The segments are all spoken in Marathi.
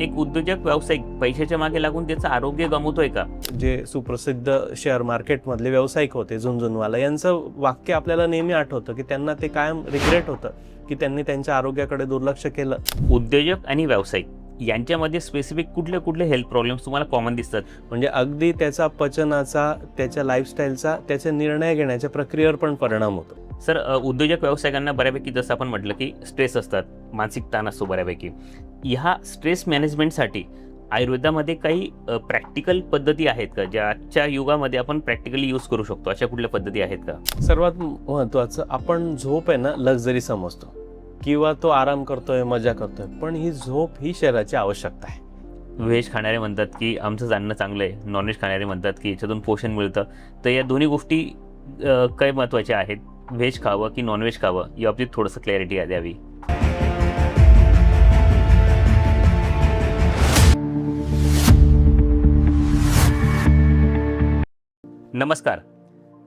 एक उद्योजक व्यावसायिक पैशाच्या मागे लागून त्याचं आरोग्य गमावतोय का? जे सुप्रसिद्ध शेअर मार्केटमधले व्यावसायिक होते झुनझुनवाला, यांचं वाक्य आपल्याला नेहमी आठवतं की त्यांना ते कायम रिग्रेट होतं की त्यांनी त्यांच्या आरोग्याकडे दुर्लक्ष केलं. उद्योजक आणि व्यावसायिक यांच्यामध्ये स्पेसिफिक कुठले कुठले हेल्थ प्रॉब्लेम्स तुम्हाला कॉमन दिसतात? म्हणजे अगदी त्याचा पचनाचा, त्याच्या लाईफस्टाईलचा, त्याचे निर्णय घेण्याच्या प्रक्रियेवर पण परिणाम होतो. सर, उद्योजक व्यावसायिकांना बऱ्यापैकी जसं आपण म्हटलं की स्ट्रेस असतात, मानसिक ताण असतो बऱ्यापैकी. ह्या स्ट्रेस मॅनेजमेंटसाठी आयुर्वेदामध्ये काही प्रॅक्टिकल पद्धती आहेत का, ज्या आजच्या युगामध्ये आपण प्रॅक्टिकली यूज करू शकतो? अशा कुठल्या पद्धती आहेत का? सर्वात महत्त्वाचं, आपण झोप आहे ना लक्झरी समजतो किंवा तो आराम करतोय, मजा करतोय, पण ही झोप ही शरीराची आवश्यकता आहे. व्हेज खाणारे म्हणतात की आमचं जाणणं चांगलं आहे, नॉनव्हेज खाणारे म्हणतात की याच्यातून पोषण मिळतं. तर या दोन्ही गोष्टी काय महत्त्वाच्या आहेत? व्हेज खावं की नॉनव्हेज खावं या बाबतीत थोडंसं क्लॅरिटी द्यावी. नमस्कार,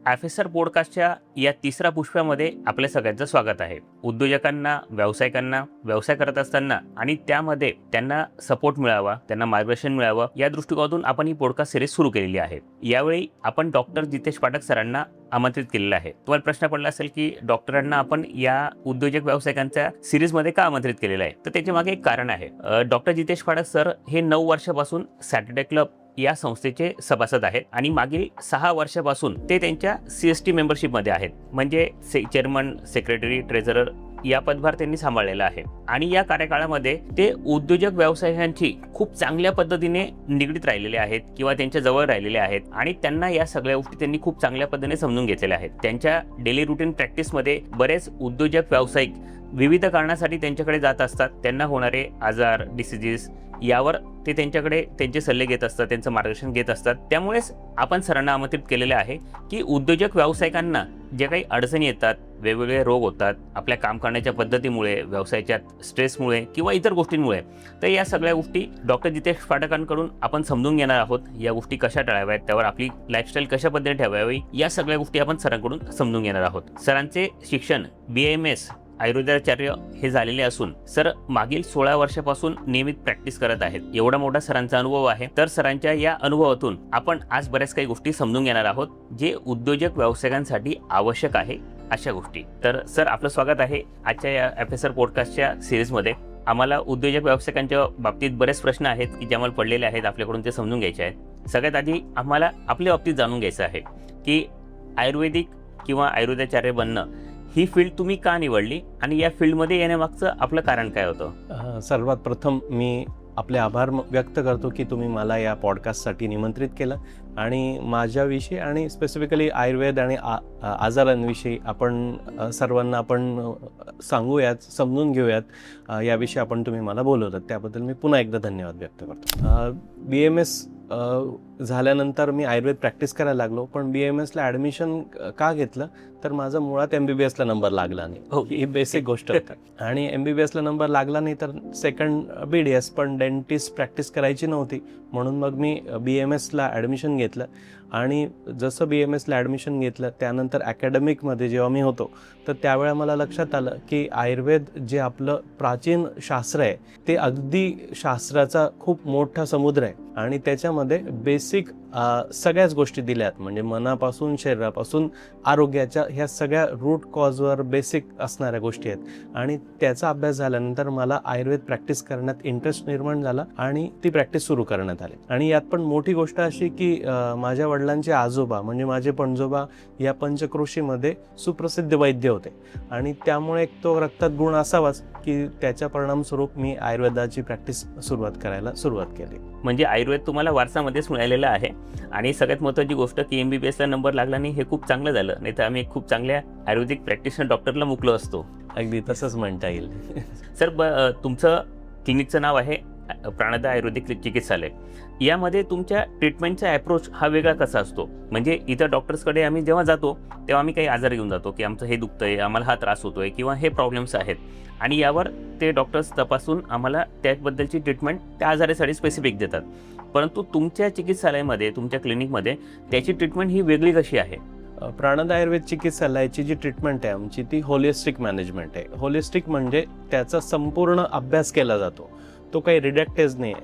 ॲफेसर पॉडकास्टच्या या तिसऱ्या पुष्पामध्ये आपल्या सगळ्यांचं स्वागत आहे. उद्योजकांना, व्यावसायिकांना व्यवसाय करत असताना आणि त्यामध्ये त्यांना सपोर्ट मिळावा, त्यांना मार्गदर्शन मिळावं या दृष्टिकोनातून आपण ही पॉडकास्ट सिरीज सुरू केलेली आहे. यावेळी आपण डॉक्टर जितेश पाठक सरांना आमंत्रित केलेलं आहे. तुम्हाला प्रश्न पडला असेल की डॉक्टरांना आपण या उद्योजक व्यावसायिकांच्या सिरीजमध्ये का आमंत्रित केलेलं आहे? तर त्याच्या मागे एक कारण आहे. डॉक्टर जितेश पाठक सर हे 9 वर्षापासून सॅटर्डे क्लब या संस्थेचे सभासद आहेत आणि मागील 6 वर्षापासून ते त्यांच्या CST मेंबरशिपमध्ये आहेत. म्हणजे चेअरमन, सेक्रेटरी, ट्रेझरर या पदभार त्यांनी सांभाळलेला आहे. आणि या कार्यकाळामध्ये ते उद्योजक व्यावसायिकांची खूप चांगल्या पद्धतीने निगडीत राहिलेले आहेत किंवा त्यांच्या जवळ राहिलेले आहेत आणि त्यांना या सगळ्या गोष्टी त्यांनी खूप चांगल्या पद्धतीने समजून घेतलेल्या आहेत. त्यांच्या डेली रुटीन प्रॅक्टिसमध्ये बरेच उद्योजक व्यावसायिक विविध कारणासाठी त्यांच्याकडे जात असतात. त्यांना होणारे आजार, डिसिजेस यावर ते त्यांच्याकडे त्यांचे सल्ले घेत असतात, त्यांचं मार्गदर्शन घेत असतात. त्यामुळेच आपण सरांना आमंत्रित केलेले आहे की उद्योजक व्यावसायिकांना जे काही अडचणी येतात, वेगवेगळे रोग होतात आपल्या काम करण्याच्या पद्धतीमुळे, व्यवसायाच्या स्ट्रेसमुळे किंवा इतर गोष्टींमुळे, तर या सगळ्या गोष्टी डॉक्टर जितेश पाठकांकडून आपण समजून घेणार आहोत. या गोष्टी कशा टाळाव्यात, त्यावर आपली लाईफस्टाईल कशा पद्धतीने ठेवावी, या सगळ्या गोष्टी आपण सरांकडून समजून घेणार आहोत. सरांचे शिक्षण BAMS आयुर्वेदाचार्य हे झालेले असून सर मागील 16 वर्षापासून नियमित प्रॅक्टिस करत आहेत. एवढा मोठा सरांचा अनुभव आहे. तर सरांच्या या अनुभवातून आपण आज बऱ्याच काही गोष्टी समजून घेणार आहोत, जे उद्योजक व्यावसायिकांसाठी आवश्यक आहे अशा गोष्टी. तर सर, आपलं स्वागत आहे आजच्या या ॲफेसर पॉडकास्टच्या सिरीजमध्ये. आम्हाला उद्योजक व्यावसायिकांच्या बाबतीत बरेच प्रश्न आहेत की जे आम्हाला पडलेले आहेत, आपल्याकडून ते समजून घ्यायचे आहेत. सगळ्यात आधी आम्हाला आपल्या बाबतीत जाणून घ्यायचं आहे की आयुर्वेदिक किंवा आयुर्वेदाचार्य बनणं ही फील्ड तुम्ही का निवडली आणि या फील्डमध्ये येण्यामागचं आपलं कारण काय होतं? सर्वात प्रथम मी आपले आभार व्यक्त करतो की तुम्ही मला या पॉडकास्टसाठी निमंत्रित केलं आणि माझ्याविषयी आणि स्पेसिफिकली आयुर्वेद आणि आजारांविषयी आपण सर्वांना आपण सांगूयात, समजून घेऊयात याविषयी तुम्ही मला बोलवलं. त्याबद्दल मी पुन्हा एकदा धन्यवाद व्यक्त करतो. BAMS झाल्यानंतर मी आयुर्वेद प्रॅक्टिस करायला लागलो, पण BAMSला ॲडमिशन का घेतलं तर माझा मुळात MBBSला नंबर लागला नाही. ही बेसिक गोष्ट होती. आणि MBBSला नंबर लागला नाही तर सेकंड BDS, पण डेंटिस्ट प्रॅक्टिस करायची नव्हती, म्हणून मग मी BAMSला ॲडमिशन घेतलं. आणि जसं BAMSला ॲडमिशन घेतलं त्यानंतर अकॅडमिकमध्ये जेव्हा मी होतो तर त्यावेळेला मला लक्षात आलं की आयुर्वेद जे आपलं प्राचीन शास्त्र आहे ते अगदी शास्त्राचा खूप मोठा समुद्र आहे आणि त्याच्यामध्ये बेसिक सगळ्याच गोष्टी दिल्यात. म्हणजे मनापासून शरीरापासून आरोग्याच्या ह्या सगळ्या रूट कॉजवर बेसिक असणाऱ्या गोष्टी आहेत. आणि त्याचा अभ्यास झाल्यानंतर मला आयुर्वेद प्रॅक्टिस करण्यात इंटरेस्ट निर्माण झाला आणि ती प्रॅक्टिस सुरू करण्यात आली. आणि यात पण मोठी गोष्ट अशी की माझ्या वडिलांचे आजोबा म्हणजे माझे पणजोबा या पंचक्रोशीमध्ये सुप्रसिद्ध वैद्य होते आणि त्यामुळे एक तो रक्तात गुण असावाच की त्याच्या परिणामस्वरूप मी आयुर्वेदाची प्रॅक्टिस सुरुवात केली. म्हणजे आयुर्वेद तुम्हाला वारसामध्येच मिळालेलं आहे. आणि सगळ्यात महत्त्वाची गोष्ट की MBBSला नंबर लागला नाही, हे खूप चांगलं झालं. नाही तर आम्ही खूप चांगल्या आयुर्वेदिक प्रॅक्टिशनर डॉक्टरला मुकलो असतो. अगदी तसंच म्हणता येईल. सर, तुमचं क्लिनिकचं नाव आहे प्राणदा आयुर्वेदिक चिकित्सालय. यामध्ये तुमच्या ट्रीटमेंटचा अप्रोच हा वेगळा कसा असतो? म्हणजे इतर डॉक्टर्सकडे आम्ही जेव्हा जातो तेव्हा आम्ही काही आजार घेऊन जातो की आमचं हे दुखतंय, आम्हाला हा त्रास होतोय किंवा हे प्रॉब्लेम्स आहेत, आणि यावर ते डॉक्टर्स तपासून आम्हाला त्याबद्दलची ट्रीटमेंट त्या आजारासाठी स्पेसिफिक देतात. परंतु तुमच्या चिकित्सालयामध्ये, तुमच्या क्लिनिकमध्ये त्याची ट्रीटमेंट ही वेगळी कशी आहे? प्राणद आयुर्वेद चिकित्सालयाची जी ट्रीटमेंट आहे आमची ती होलिस्टिक मॅनेजमेंट आहे. होलिस्टिक म्हणजे त्याचा संपूर्ण अभ्यास केला जातो. तो काही रिडक्टेज नाही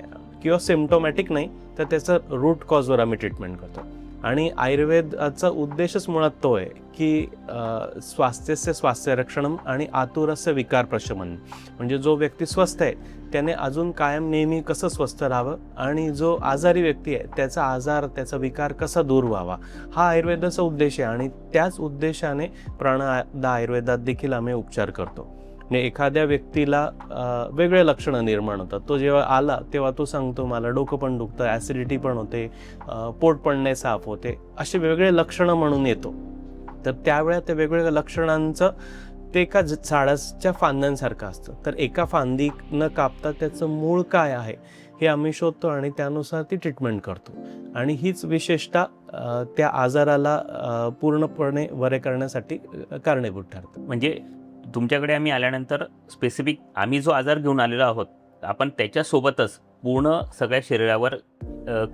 किंवा सिम्प्टोमॅटिक नाही, तर त्याचं रूट कॉजवर आम्ही ट्रीटमेंट करतो. आणि आयुर्वेदाचा उद्देशच मुळात तो आहे की स्वास्थ्यस्य स्वास्थ्य रक्षणम आणि आतुरस्य विकार प्रशमन. म्हणजे जो व्यक्ती स्वस्थ आहे त्याने अजून कायम नेहमी कसं स्वस्थ राहावं, आणि जो आजारी व्यक्ती आहे त्याचा आजार, त्याचा विकार कसा दूर व्हावा, हा आयुर्वेदाचा उद्देश आहे. आणि त्याच उद्देशाने प्राणादा आयुर्वेदात देखील आम्ही उपचार करतो. म्हणजे एखाद्या व्यक्तीला वेगळे लक्षणं निर्माण होतात. तो जेव्हा आला तेव्हा तो सांगतो मला डोकं पण दुखतं, ॲसिडिटी पण होते, पोट पण नाही साफ होते, असे वेगळे लक्षणं म्हणून येतो. तर त्यावेळेला त्या वेगवेगळ्या लक्षणांचं ते एका झाडाच्या फांद्यांसारखं असतं. तर एका फांदी न कापता त्याचं मूळ काय आहे हे आम्ही शोधतो आणि त्यानुसार ती ट्रीटमेंट करतो. आणि हीच विशेषतः त्या आजाराला पूर्णपणे बरे करण्यासाठी कारणीभूत ठरतं. म्हणजे तुमच्याकडे आम्ही आल्यानंतर स्पेसिफिक आम्ही जो आजार घेऊन आलेलो आहोत, आपण त्याच्यासोबतच पूर्ण सगळ्या शरीरावर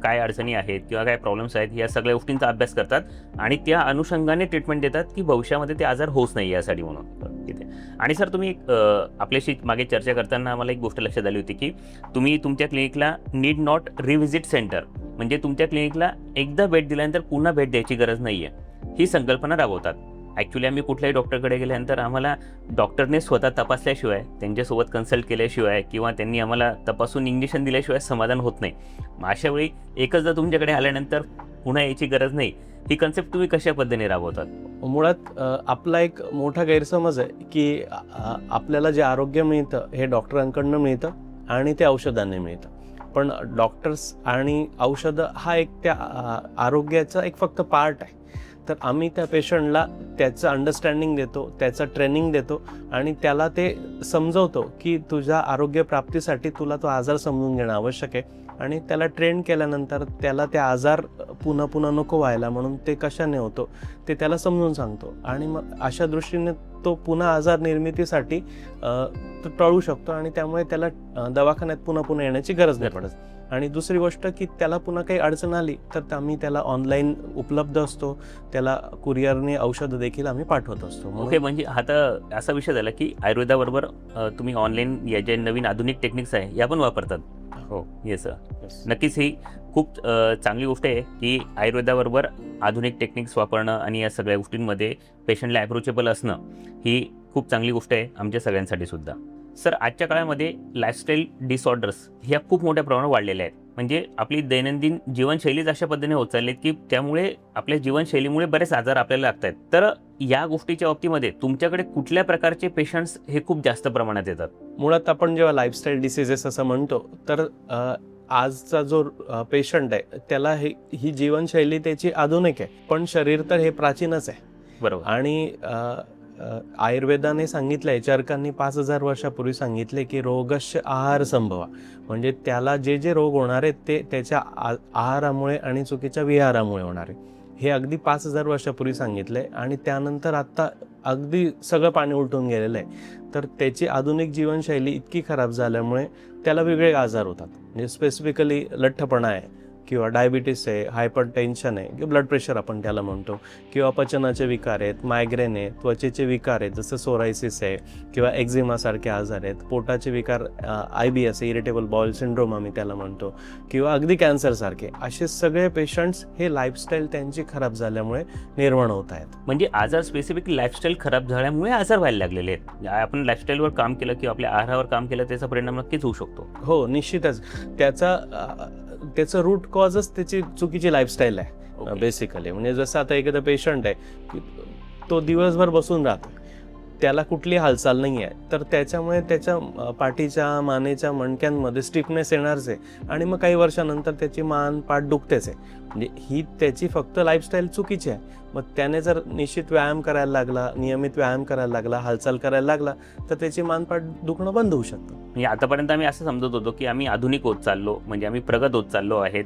काय अडचणी आहेत किंवा काय प्रॉब्लेम्स आहेत या सगळ्या गोष्टींचा अभ्यास करतात आणि त्या अनुषंगाने ट्रीटमेंट देतात की भविष्यामध्ये ते आजार होऊच नाही यासाठी म्हणून. ठीक आहे. आणि सर तुम्ही आपल्याशी मागे चर्चा करताना आम्हाला एक गोष्ट लक्षात आली होती की तुम्ही तुमच्या क्लिनिकला नीड नॉट रिव्हिजिट सेंटर, म्हणजे तुमच्या क्लिनिकला एकदा भेट दिल्यानंतर पुन्हा भेट द्यायची गरज नाही आहे, ही संकल्पना राबवतात. ॲक्च्युली आम्ही कुठल्याही डॉक्टरकडे गेल्यानंतर आम्हाला डॉक्टरने स्वतः तपासल्याशिवाय, त्यांच्यासोबत कन्सल्ट केल्याशिवाय किंवा त्यांनी आम्हाला तपासून इंजेक्शन दिल्याशिवाय समाधान होत नाही. मग अशा वेळी एकचदा तुमच्याकडे आल्यानंतर पुन्हा यायची गरज नाही, ही कन्सेप्ट तुम्ही कशा पद्धतीने राबवतात? मुळात आपला एक मोठा गैरसमज आहे की आपल्याला जे आरोग्य मिळतं हे डॉक्टरांकडनं मिळतं आणि ते औषधांनी मिळतं. पण डॉक्टर्स आणि औषधं हा एक त्या आरोग्याचा एक फक्त पार्ट आहे. तर आम्ही त्या पेशंटला त्याचं अंडरस्टँडिंग देतो, त्याचं ट्रेनिंग देतो आणि त्याला ते समजवतो की तुझ्या आरोग्यप्राप्तीसाठी तुला तो आजार समजून घेणं आवश्यक आहे. आणि त्याला ट्रेन केल्यानंतर त्याला ते आजार पुन्हा पुन्हा नको व्हायला म्हणून ते कशाने होतो ते त्याला समजून सांगतो. आणि मग अशा दृष्टीने तो पुन्हा आजार निर्मितीसाठी टळू शकतो आणि त्यामुळे त्याला दवाखान्यात पुन्हा पुन्हा येण्याची गरज नाही पडत. आणि दुसरी गोष्ट की त्याला पुन्हा काही अडचण आली तर आम्ही त्याला ऑनलाईन उपलब्ध असतो, त्याला कुरिअरने औषधं देखील आम्ही पाठवत असतो. ओके, म्हणजे हा तर असा विषय झाला की आयुर्वेदाबरोबर तुम्ही ऑनलाईन या जे नवीन आधुनिक टेक्निक्स आहे या पण वापरतात. हो, येस सर. नक्कीच ही खूप चांगली गोष्ट आहे की आयुर्वेदाबरोबर आधुनिक टेक्निक्स वापरणं आणि या सगळ्या गोष्टींमध्ये पेशंटला ॲप्रोचेबल असणं ही खूप चांगली गोष्ट आहे आमच्या सगळ्यांसाठी सुद्धा. सर, आजच्या काळामध्ये लाईफस्टाईल डिसऑर्डर्स ह्या खूप मोठ्या प्रमाणात वाढलेल्या आहेत. म्हणजे आपली दैनंदिन जीवनशैलीच अशा पद्धतीने होत चालली की त्यामुळे आपल्या जीवनशैलीमुळे बरेच आजार आपल्याला लागत आहेत. तर या गोष्टीच्या बाबतीमध्ये तुमच्याकडे कुठल्या प्रकारचे पेशंट्स हे खूप जास्त प्रमाणात येतात? मुळात आपण जेव्हा लाईफस्टाईल डिसीजेस असं म्हणतो तर आजचा जो पेशंट आहे त्याला ही जीवनशैली त्याची आधुनिक आहे, पण शरीर तर हे प्राचीनच आहे. बरोबर. आणि आयुर्वेदाने सांगितलंय, चरकांनी 5000 वर्षापूर्वी सांगितले की रोगस्य आहार संभवा. म्हणजे त्याला जे जे रोग होणार आहेत ते त्याच्या आहारामुळे आणि चुकीच्या विहारामुळे होणार आहे. हे अगदी 5000 वर्षापूर्वी सांगितलंय आणि त्यानंतर आता अगदी सगळं पाणी उलटून गेलेलं आहे. तर त्याची आधुनिक जीवनशैली इतकी खराब झाल्यामुळे त्याला वेगवेगळे आजार होतात. म्हणजे स्पेसिफिकली लठ्ठपणा आहे किंवा डायबिटीस आहे, हायपर टेन्शन आहे किंवा ब्लड प्रेशर आपण त्याला म्हणतो, किंवा पचनाचे विकार आहेत, मायग्रेन आहे, त्वचेचे विकार आहेत जसं सोरायसिस आहे किंवा एक्झिमासारखे आजार आहेत, पोटाचे विकार IBS इरिटेबल बाउल सिंड्रोम आम्ही त्याला म्हणतो, किंवा अगदी कॅन्सरसारखे. असे सगळे पेशंट्स हे लाईफस्टाईल त्यांची खराब झाल्यामुळे निर्माण होत आहेत. म्हणजे आजार स्पेसिफिक लाईफस्टाईल खराब झाल्यामुळे आजार व्हायला लागलेले आहेत. आपण लाईफस्टाईलवर काम केलं किंवा आपल्या आहारावर काम केलं त्याचा परिणाम नक्कीच होऊ शकतो. हो, निश्चितच. त्याचं रूट कॉजच त्याची चुकीची लाईफस्टाईल आहे बेसिकली. म्हणजे जसं आता एखादा पेशंट आहे की तो दिवसभर बसून राहतो, त्याला कुठली हालचाल नाही आहे, तर त्याच्यामुळे त्याच्या पाठीच्या मानेच्या मणक्यांमध्ये स्टिफनेस येणारच आहे आणि मग काही वर्षानंतर त्याची मान पाठ दुखतेच आहे. म्हणजे ही त्याची फक्त लाईफस्टाईल चुकीची आहे. मग त्याने जर निश्चित व्यायाम करायला लागला, नियमित व्यायाम करायला लागला, हालचाल करायला लागला तर त्याची मानपाठ दुखणं बंद होऊ शकतं. म्हणजे आतापर्यंत आम्ही असं समजत होतो की आम्ही आधुनिक होत चाललो, म्हणजे आम्ही प्रगत होत चाललो आहेत,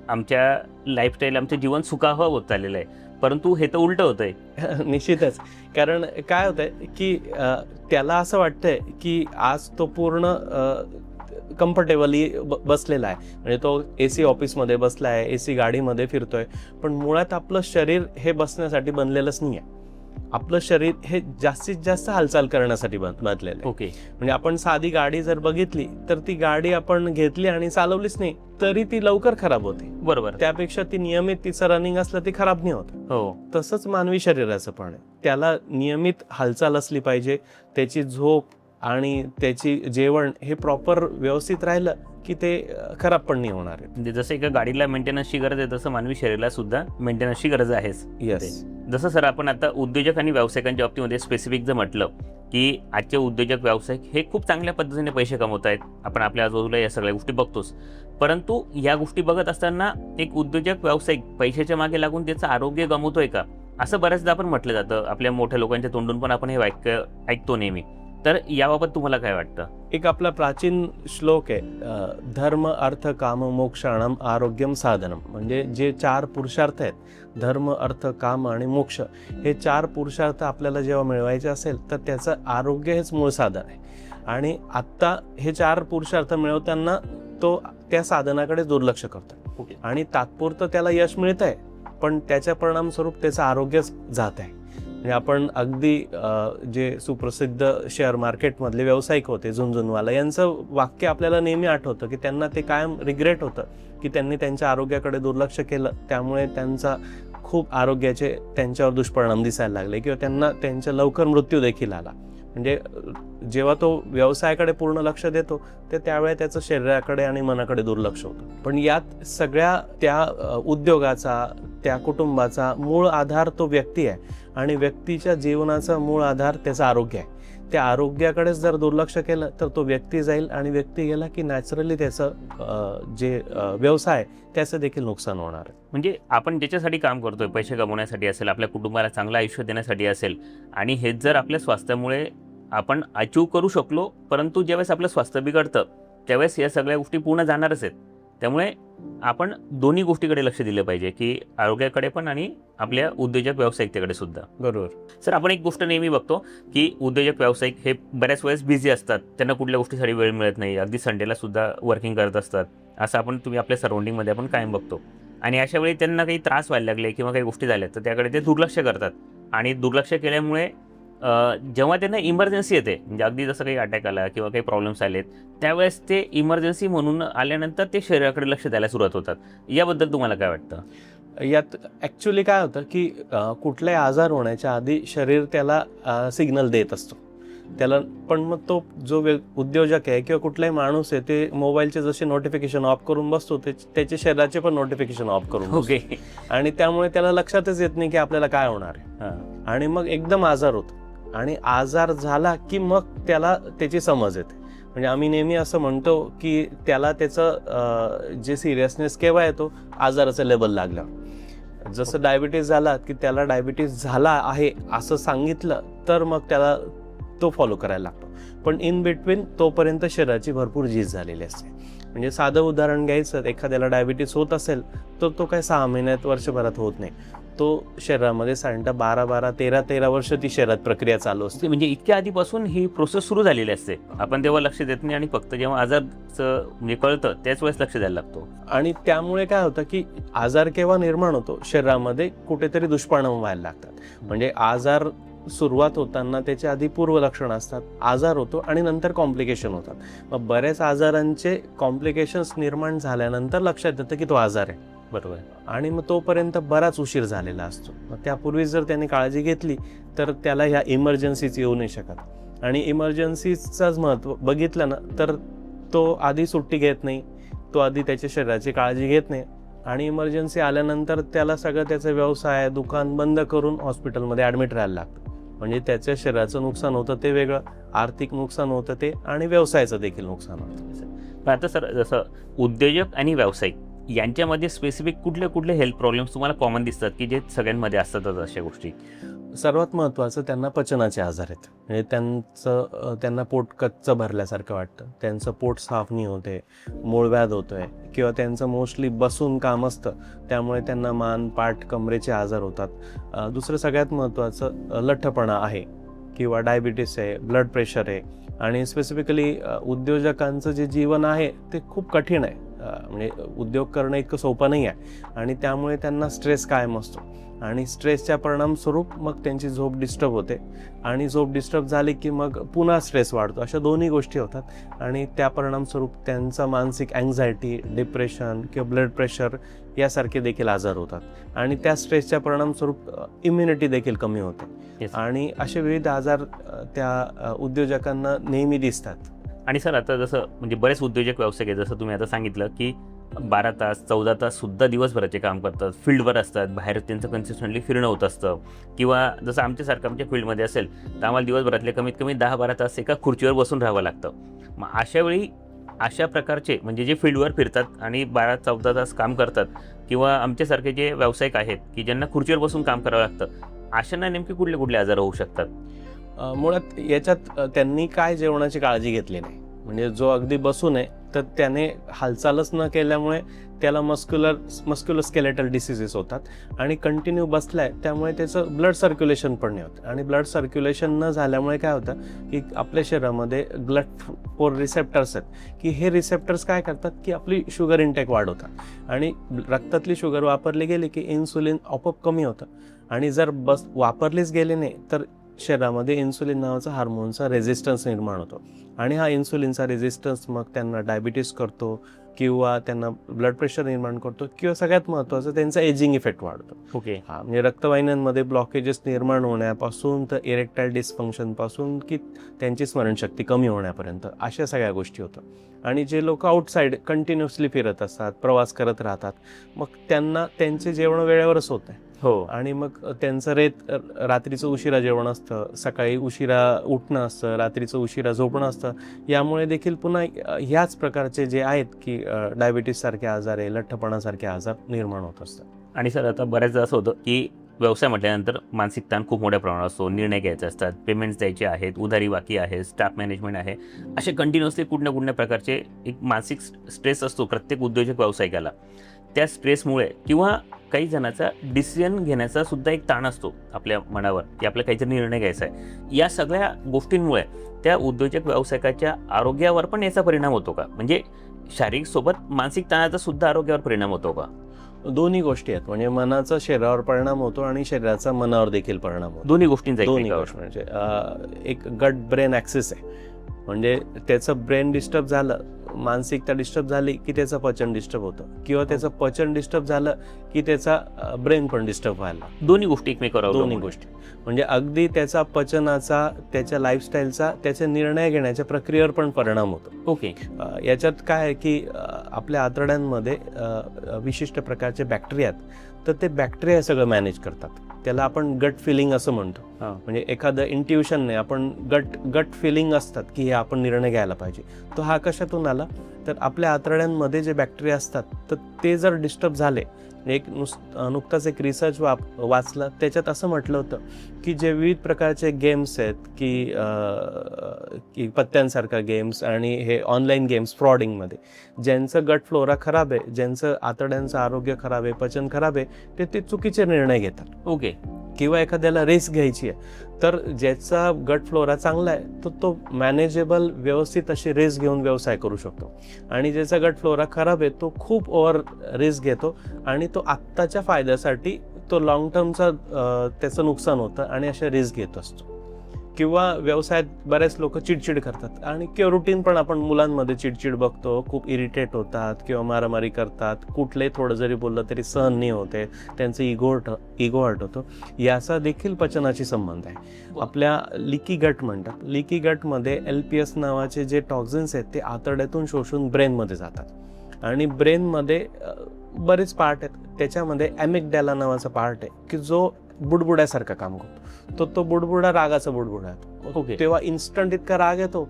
आमच्या लाईफस्टाईल आमचं जीवन सुखावह होत चाललेलं आहे, परंतु हे तर उलटं होतंय. निश्चितच. कारण काय होतंय की त्याला असं वाटतंय की आज तो पूर्ण कम्फर्टेबली बसलेला आहे. म्हणजे तो AC ऑफिसमध्ये बसला आहे, AC गाडीमध्ये फिरतोय, पण मुळात आपलं शरीर हे बसण्यासाठी बनलेलंच नाही आहे. आपलं शरीर हे जास्तीत जास्त हालचाल करण्यासाठी बनलेलं आहे. ओके. म्हणजे आपण साधी गाडी जर बघितली तर ती गाडी आपण घेतली आणि चालवलीच नाही तरी ती लवकर खराब होते. बरोबर. त्यापेक्षा ती नियमित तिचं रनिंग असलं ती खराब नाही होत. हो. तसंच मानवी शरीराचं पण आहे. त्याला नियमित हालचाल असली पाहिजे, त्याची झोप आणि त्याची जेवण हे प्रॉपर व्यवस्थित राहिलं की ते खराब पण नाही होणार आहे. म्हणजे जसं एका गाडीला मेंटेनन्सची गरज आहे तसं मानवी शरीराला सुद्धा मेंटेनन्सची गरज आहेच. येस. जसं सर आपण आता उद्योजक आणि व्यावसायिकांच्या बाबतीमध्ये स्पेसिफिक जर म्हटलं की आजचे उद्योजक व्यावसायिक हे खूप चांगल्या पद्धतीने पैसे कमवत आहेत, आपण आपल्या आजूबाजूला या सगळ्या गोष्टी बघतोच. परंतु या गोष्टी बघत असताना एक उद्योजक व्यावसायिक पैशाच्या मागे लागून त्याचं आरोग्य गमवतोय का, असं बऱ्याचदा आपण म्हटलं जातं. आपल्या मोठ्या लोकांच्या तोंडून पण आपण हे वाक्य ऐकतो नेहमी. तर याबाबत तुम्हाला काय वाटतं? एक आपला प्राचीन श्लोक आहे, धर्म अर्थ काम मोक्षाणम आरोग्यम साधनम. म्हणजे जे 4 पुरुषार्थ आहेत, धर्म अर्थ काम आणि मोक्ष, हे 4 पुरुषार्थ आपल्याला जेव्हा मिळवायचे असेल तर त्याचं आरोग्य हेच मूळ साधन आहे. आणि आत्ता हे 4 पुरुषार्थ मिळवताना तो त्या साधनाकडे दुर्लक्ष करतो आणि तात्पुरतं त्याला यश मिळत आहे पण त्याच्या परिणामस्वरूप त्याचं आरोग्यच जात आहे. म्हणजे आपण अगदी जे सुप्रसिद्ध शेअर मार्केटमधले व्यावसायिक होते झुनझुनवाला, यांचं वाक्य आपल्याला नेहमी आठवतं की त्यांना ते कायम रिग्रेट होतं की त्यांनी त्यांच्या आरोग्याकडे दुर्लक्ष केलं, त्यामुळे त्यांचा खूप आरोग्याचे त्यांच्यावर दुष्परिणाम दिसायला लागले किंवा त्यांना त्यांचा लवकर मृत्यू देखील आला. म्हणजे जेव्हा तो व्यवसायाकडे पूर्ण लक्ष देतो ते त्यावेळेस त्याचं शरीराकडे आणि मनाकडे दुर्लक्ष होतं. पण यात सगळ्या त्या उद्योगाचा, त्या कुटुंबाचा मूळ आधार तो व्यक्ती आहे आणि व्यक्तीच्या जीवनाचा मूळ आधार त्याचं आरोग्य आहे. त्या आरोग्याकडेच जर दुर्लक्ष केलं तर तो व्यक्ती जाईल आणि व्यक्ती गेला की नॅचरली त्याचं जे व्यवसाय त्याचं देखील नुकसान होणार आहे. म्हणजे आपण ज्याच्यासाठी काम करतोय, पैसे कमवण्यासाठी असेल, आपल्या कुटुंबाला चांगलं आयुष्य देण्यासाठी असेल, आणि हेच जर आपल्या स्वास्थ्यामुळे आपण अचीव करू शकलो, परंतु ज्यावेळेस आपलं स्वास्थ्य बिघडतं त्यावेळेस या सगळ्या गोष्टी पूर्ण जाणारच आहेत. त्यामुळे आपण दोन्ही गोष्टीकडे लक्ष दिलं पाहिजे, की आरोग्याकडे पण आणि आपल्या उद्योजक व्यावसायिकतेकडे सुद्धा. बरोबर. सर, आपण एक गोष्ट नेहमी बघतो की उद्योजक व्यावसायिक हे बऱ्याच वेळेस बिझी असतात, त्यांना कुठल्या गोष्टीसाठी वेळ मिळत नाही, अगदी संडेला सुद्धा वर्किंग करत असतात. असं तुम्ही आपल्या सराउंडिंगमध्ये आपण कायम बघतो. आणि अशा वेळी त्यांना काही त्रास व्हायला लागले किंवा काही गोष्टी झाल्या तर त्याकडे ते दुर्लक्ष करतात. आणि दुर्लक्ष केल्यामुळे जेव्हा त्यांना इमर्जन्सी येते, म्हणजे अगदी जसं काही अटॅक आला किंवा काही प्रॉब्लेम्स आलेत, त्यावेळेस ते इमर्जन्सी म्हणून आल्यानंतर ते शरीराकडे लक्ष द्यायला सुरुवात होतात. याबद्दल तुम्हाला काय वाटतं? यात ॲक्च्युली काय होतं की कुठलाही आजार होण्याच्या आधी शरीर त्याला सिग्नल देत असतो त्याला. पण मग तो जो उद्योजक आहे किंवा कुठलाही माणूस आहे ते मोबाईलचे जसे नोटिफिकेशन ऑफ करून बसतो त्याचे शरीराचे पण नोटिफिकेशन ऑफ करून ओके. आणि त्यामुळे त्याला लक्षातच येत नाही की आपल्याला काय होणार आहे. आणि मग एकदम आजार होतो आणि आजार झाला की मग त्याला त्याची समज येते. म्हणजे आम्ही नेहमी असं म्हणतो की त्याला त्याचं जे सिरियसनेस केव्हा येतो, आजाराचं लेबल लागल्यावर. जसं डायबिटीज झाला की त्याला डायबिटीज झाला आहे असं सांगितलं तर मग त्याला तो फॉलो करायला लागतो. पण इन बिटवीन तोपर्यंत शरीराची भरपूर झीज झालेली असते. म्हणजे साधं उदाहरण घ्यायचं, एखाद्याला डायबिटीज होत असेल तर तो काय 6 महिन्यात वर्षभरात होत नाही. तो शरीरामध्ये साधारणतः 12-13 वर्ष ती शरीरात प्रक्रिया चालू असते. म्हणजे इतक्या आधीपासून ही प्रोसेस सुरू झालेली असते. आपण तेव्हा लक्ष देत नाही आणि फक्त जेव्हा आजारचं म्हणजे कळतं त्याच वेळेस लक्ष द्यायला लागतो. आणि त्यामुळे काय होतं की आजार केव्हा निर्माण होतो, शरीरामध्ये कुठेतरी दुष्परिणाम व्हायला लागतात. म्हणजे आजार सुरुवात होताना त्याच्या आधी पूर्व लक्षणं असतात, आजार होतो आणि नंतर कॉम्प्लिकेशन होतात. मग बऱ्याच आजारांचे कॉम्प्लिकेशन्स निर्माण झाल्यानंतर लक्षात येतं की तो आजार आहे. बरोबर. आणि मग तोपर्यंत बराच उशीर झालेला असतो. मग त्यापूर्वी जर त्यांनी काळजी घेतली तर त्याला ह्या इमर्जन्सीज येऊ नाही शकत. आणि इमर्जन्सीचाच महत्त्व बघितलं ना तर तो आधी सुट्टी घेत नाही, तो आधी त्याच्या शरीराची काळजी घेत नाही आणि इमर्जन्सी आल्यानंतर त्याला सगळं त्याचा व्यवसाय दुकान बंद करून हॉस्पिटलमध्ये ॲडमिट राहायला लागतं. म्हणजे त्याच्या शरीराचं नुकसान होतं ते वेगळं, आर्थिक नुकसान होतं ते, आणि व्यवसायाचं देखील नुकसान होतं. पण आता सर, जसं उद्योजक आणि व्यावसायिक यांच्यामध्ये स्पेसिफिक कुठले हेल्थ प्रॉब्लेम्स तुम्हाला कॉमन दिसतात की जे सगळ्यांमध्ये असतातच अशा गोष्टी? सर्वात महत्त्वाचं त्यांना पचनाचे आजार आहेत. म्हणजे त्यांना पोट कच्चं भरल्यासारखं वाटतं, त्यांचं पोट साफ नाही होते, मूळव्याध होतोय किंवा त्यांचं मोस्टली बसून काम असतं त्यामुळे त्यांना मान, पाठ, कमरेचे आजार होतात. दुसरं सगळ्यात महत्त्वाचं लठ्ठपणा आहे किंवा डायबिटीस आहे, ब्लड प्रेशर आहे. आणि स्पेसिफिकली उद्योजकांचं जे जीवन आहे ते खूप कठीण आहे. म्हणजे उद्योग करणं इतकं सोपं नाही आहे आणि त्यामुळे त्यांना स्ट्रेस कायम असतो आणि स्ट्रेसच्या परिणामस्वरूप मग त्यांची झोप डिस्टर्ब होते आणि झोप डिस्टर्ब झाली की मग पुन्हा स्ट्रेस वाढतो. अशा दोन्ही गोष्टी होतात आणि त्या परिणामस्वरूप त्यांचा मानसिक अँझायटी, डिप्रेशन किंवा ब्लड प्रेशर यासारखे देखील आजार होतात आणि त्या स्ट्रेसच्या परिणामस्वरूप इम्युनिटी देखील कमी होते आणि असे विविध आजार त्या उद्योजकांना नेहमी दिसतात. आणि सर आता जसं म्हणजे बरेच उद्योजक व्यावसायिक आहेत, जसं तुम्ही आता सांगितलं की 12 तास 14 तास सुद्धा दिवसभराचे काम करतात, फील्डवर असतात, बाहेर त्यांचं कन्सिस्टंटली फिरणं होत असतं किंवा जसं आमच्यासारखं आमच्या फील्डमध्ये असेल तर आम्हाला दिवसभरातले कमीत कमी 10-12 तास एका खुर्चीवर बसून राहावं लागतं. मग अशा वेळी अशा प्रकारचे म्हणजे जे फील्डवर फिरतात आणि 12-14 तास काम करतात किंवा आमच्यासारखे जे व्यावसायिक आहेत की ज्यांना खुर्चीवर बसून काम करावं लागतं, अशांना नेमके कुठले कुठले आजार होऊ शकतात? मुळात याच्यात त्यांनी काय जेवणाची काळजी घेतली नाही. म्हणजे जो अगदी बसून आहे तर त्याने हालचालच न केल्यामुळे त्याला मस्क्युलोस्केलेटल डिसीजेस होतात आणि कंटिन्यू बसलाय त्यामुळे त्याचं ब्लड सर्क्युलेशन पण नाही होत आणि ब्लड सर्क्युलेशन न झाल्यामुळे काय होतं की आपल्या शरीरामध्ये ग्लूकोज रिसेप्टर्स आहेत की हे रिसेप्टर्स काय करतात की आपली शुगर इंटेक वाढवतात आणि रक्तातली शुगर वापरली गेली की इन्सुलिन आपोआप कमी होतं आणि जर वापरलीच गेली नाही तर शरीरामध्ये इन्सुलिन नावाचा हार्मोनचा रेझिस्टन्स निर्माण होतो आणि हा इन्सुलिनचा रेझिस्टन्स मग त्यांना डायबिटीस करतो किंवा त्यांना ब्लड प्रेशर निर्माण करतो किंवा सगळ्यात महत्त्वाचं त्यांचा एजिंग इफेक्ट वाढतो. ओके. म्हणजे रक्तवाहिन्यांमध्ये ब्लॉकेजेस निर्माण होण्यापासून तर इरेक्टाईल डिस्फंक्शनपासून की त्यांची स्मरणशक्ती कमी होण्यापर्यंत अशा सगळ्या गोष्टी होतात आणि जे लोक आउटसाईड कंटिन्युअसली फिरत असतात, प्रवास करत राहतात, मग त्यांना त्यांचे जेवण वेळेवरच होत आहे. हो. आणि मग त्यांचं रात्रीचं उशिरा जेवण असतं, सकाळी उशिरा उठणं असतं, रात्रीचं उशिरा झोपणं असतं. यामुळे देखील पुन्हा ह्याच प्रकारचे जे आहेत की डायबिटीस सारखे आजार आहे, लठ्ठपणासारखे आजार निर्माण होत असतात. आणि सर आता बऱ्याचदा असं होतं की व्यवसाय म्हटल्यानंतर मानसिक ताण खूप मोठ्या प्रमाणात असतो, निर्णय घ्यायचे असतात, पेमेंट्स द्यायचे आहेत, उधारी बाकी आहे, स्टाफ मॅनेजमेंट आहे, असे कंटिन्युअसली कुठल्या कुठल्या प्रकारचे एक मानसिक स्ट्रेस असतो प्रत्येक उद्योजक व्यावसायिकाला. त्या स्ट्रेसमुळे किंवा काही जणांचा डिसिजन घेण्याचा सुद्धा एक ताण असतो आपल्या मनावर की आपल्याला काहीतरी निर्णय घ्यायचा आहे. या सगळ्या गोष्टींमुळे त्या उद्योजक व्यावसायिकाच्या आरोग्यावर पण याचा परिणाम होतो का? म्हणजे शारीरिक सोबत मानसिक ताणाचा सुद्धा आरोग्यावर परिणाम होतो का? दोन्ही गोष्टी आहेत. म्हणजे मनाचा शरीरावर परिणाम होतो आणि शरीराचा मनावर देखील परिणाम होतो. दोन्ही गोष्टींचा दोन्ही गोष्टी म्हणजे एक गट ब्रेन ॲक्सिस आहे. म्हणजे त्याचं ब्रेन डिस्टर्ब झालं, मानसिकता डिस्टर्ब झाली की त्याचं पचन डिस्टर्ब होतं किंवा त्याचं पचन डिस्टर्ब झालं की त्याचा ब्रेन पण डिस्टर्ब व्हायला. दोन्ही गोष्टी एकमेकावर दोन्ही गोष्टी म्हणजे अगदी त्याचा पचनाचा, त्याच्या लाईफस्टाईलचा, त्याच्या निर्णय घेण्याच्या प्रक्रियेवर पण परिणाम होतो. ओके. याच्यात काय आहे की आपल्या आतड्यांमध्ये विशिष्ट प्रकारचे बॅक्टेरिया आहेत, तर ते बॅक्टेरिया सगळं मॅनेज करतात. त्याला आपण गट फिलिंग असं म्हणतो. म्हणजे एखादं इंट्युशन नाही, आपण गट फिलिंग असतात की हे आपण निर्णय घ्यायला पाहिजे. तो हा कशातून आला तर आपल्या आतड्यांमध्ये जे बॅक्टेरिया असतात तर ते जर डिस्टर्ब झाले. नुकताच एक रिसर्च वाचला, त्याच्यात असं म्हटलं होतं की जे विविध प्रकारचे गेम्स आहेत की पत्त्यांसारखा गेम्स आणि हे ऑनलाईन गेम्स फ्रॉडिंगमध्ये ज्यांचं गट फ्लोरा खराब आहे, ज्यांचं आतड्यांचं आरोग्य खराब आहे, पचन खराब आहे, ते चुकीचे निर्णय घेतात. ओके. किंवा एखाद्याला रिस्क घ्यायची आहे तर ज्याचा गट फ्लोरा चांगला आहे तो मॅनेजेबल व्यवस्थित अशी रिस्क घेऊन व्यवसाय करू शकतो आणि ज्याचा गट फ्लोरा खराब आहे तो खूप ओव्हर रिस्क घेतो आणि तो आत्ताच्या फायद्यासाठी तो लॉंग टर्मचा त्याचं नुकसान होतं आणि अशा रिस्क घेत असतो. किंवा व्यवसायात बरेच लोक चिडचिड करतात आणि किंवा रुटीन पण आपण मुलांमध्ये चिडचिड बघतो, खूप इरिटेट होतात किंवा मारामारी करतात, कुठलंही थोडं जरी बोललं तरी सहन नाही होते, त्यांचं इगो हर्ट होतो. याचा देखील पचनाशी संबंध आहे. आपल्या लिकी गट म्हणतात, लिकी गटमध्ये LPS नावाचे जे टॉक्झिन्स आहेत ते आतड्यातून शोषून ब्रेनमध्ये जातात आणि ब्रेनमध्ये बरेच पार्ट आहेत. त्याच्यामध्ये ॲमिग्डॅला नावाचा पार्ट आहे की जो बुडबुड्यासारखं काम करतो. तो बुडबुडा रागाचा बुडबुडा आहे. ओके. तेव्हा इन्स्टंट इतका राग येतो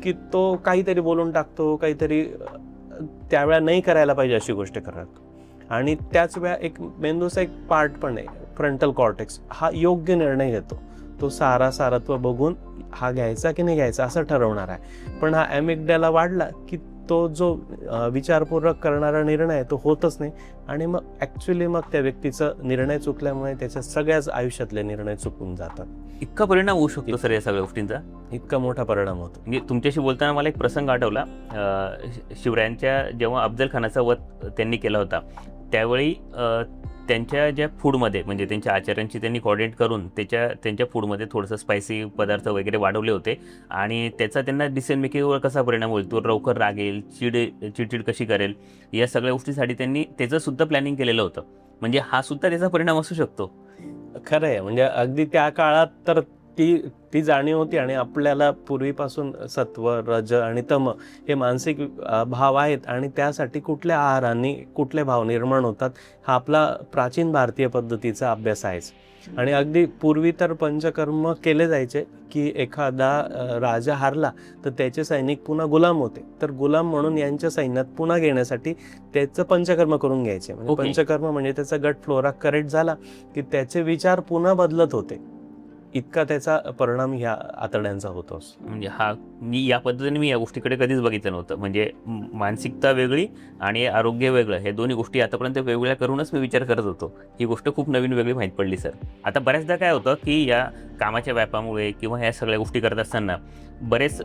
की तो काहीतरी बोलून टाकतो, काहीतरी त्यावेळा नाही करायला पाहिजे अशी गोष्ट करतो. आणि त्याच वेळा एक मेंदूचा एक पार्ट पण आहे, फ्रंटल कॉर्टेक्स, हा योग्य निर्णय घेतो. तो सारत्व बघून हा घ्यायचा की नाही घ्यायचा असं ठरवणार आहे. पण हा ॲमिग्डॅला वाढला की तो जो विचारपूर्वक करणारा निर्णय आहे तो होतच नाही आणि मग ॲक्च्युली मग त्या व्यक्तीचं निर्णय चुकल्यामुळे त्याच्या सगळ्याच आयुष्यातले निर्णय चुकून जातात. इतका परिणाम होऊ शकतो सर या सगळ्या गोष्टींचा? इतका मोठा परिणाम होतो. म्हणजे तुमच्याशी बोलताना मला एक प्रसंग आठवला. शिवरायांच्या जेव्हा अफजल खानाचा वध त्यांनी केला होता त्यावेळी त्यांच्या ज्या फूडमध्ये म्हणजे त्यांच्या आचार्यांची त्यांनी कोऑर्डिनेट करून त्यांच्या फूडमध्ये थोडंसं स्पायसी पदार्थ वगैरे वाढवले होते आणि त्याचा त्यांना डिसिजन मेकिंगवर कसा परिणाम होईल, तो लवकर रागेल, चिडचिड कशी करेल, या सगळ्या गोष्टीसाठी त्यांनी त्याचंसुद्धा प्लॅनिंग केलेलं होतं. म्हणजे हा सुद्धा त्याचा परिणाम असू शकतो. खरं आहे. म्हणजे अगदी त्या काळात तर ती जाणीव होती आणि आपल्याला पूर्वीपासून सत्व, रज आणि तम हे मानसिक भाव आहेत आणि त्यासाठी कुठल्या आहारांनी कुठले भाव निर्माण होतात हा आपला प्राचीन भारतीय पद्धतीचा अभ्यास आहेच. आणि अगदी पूर्वी तर पंचकर्म केले जायचे की एखादा राजा हारला तर त्याचे सैनिक पुन्हा गुलाम होते, तर गुलाम म्हणून यांच्या सैन्यात पुन्हा घेण्यासाठी त्याचं पंचकर्म करून घ्यायचे. म्हणजे पंचकर्म म्हणजे त्याचा गट फ्लोरा करेक्ट झाला की त्याचे विचार पुन्हा बदलत होते. इतका त्याचा परिणाम ह्या आतड्यांचा होतो. म्हणजे या पद्धतीने मी या गोष्टीकडे कधीच बघितलं नव्हतं. म्हणजे मानसिकता वेगळी आणि आरोग्य वेगळं, हे दोन्ही गोष्टी आतापर्यंत वेगवेगळ्या करूनच मी विचार करत होतो. ही गोष्ट खूप नवीन वेगळी माहीत पडली सर. आता बऱ्याचदा काय होतं की या कामाच्या व्यापामुळे किंवा ह्या सगळ्या गोष्टी करत असताना बरेच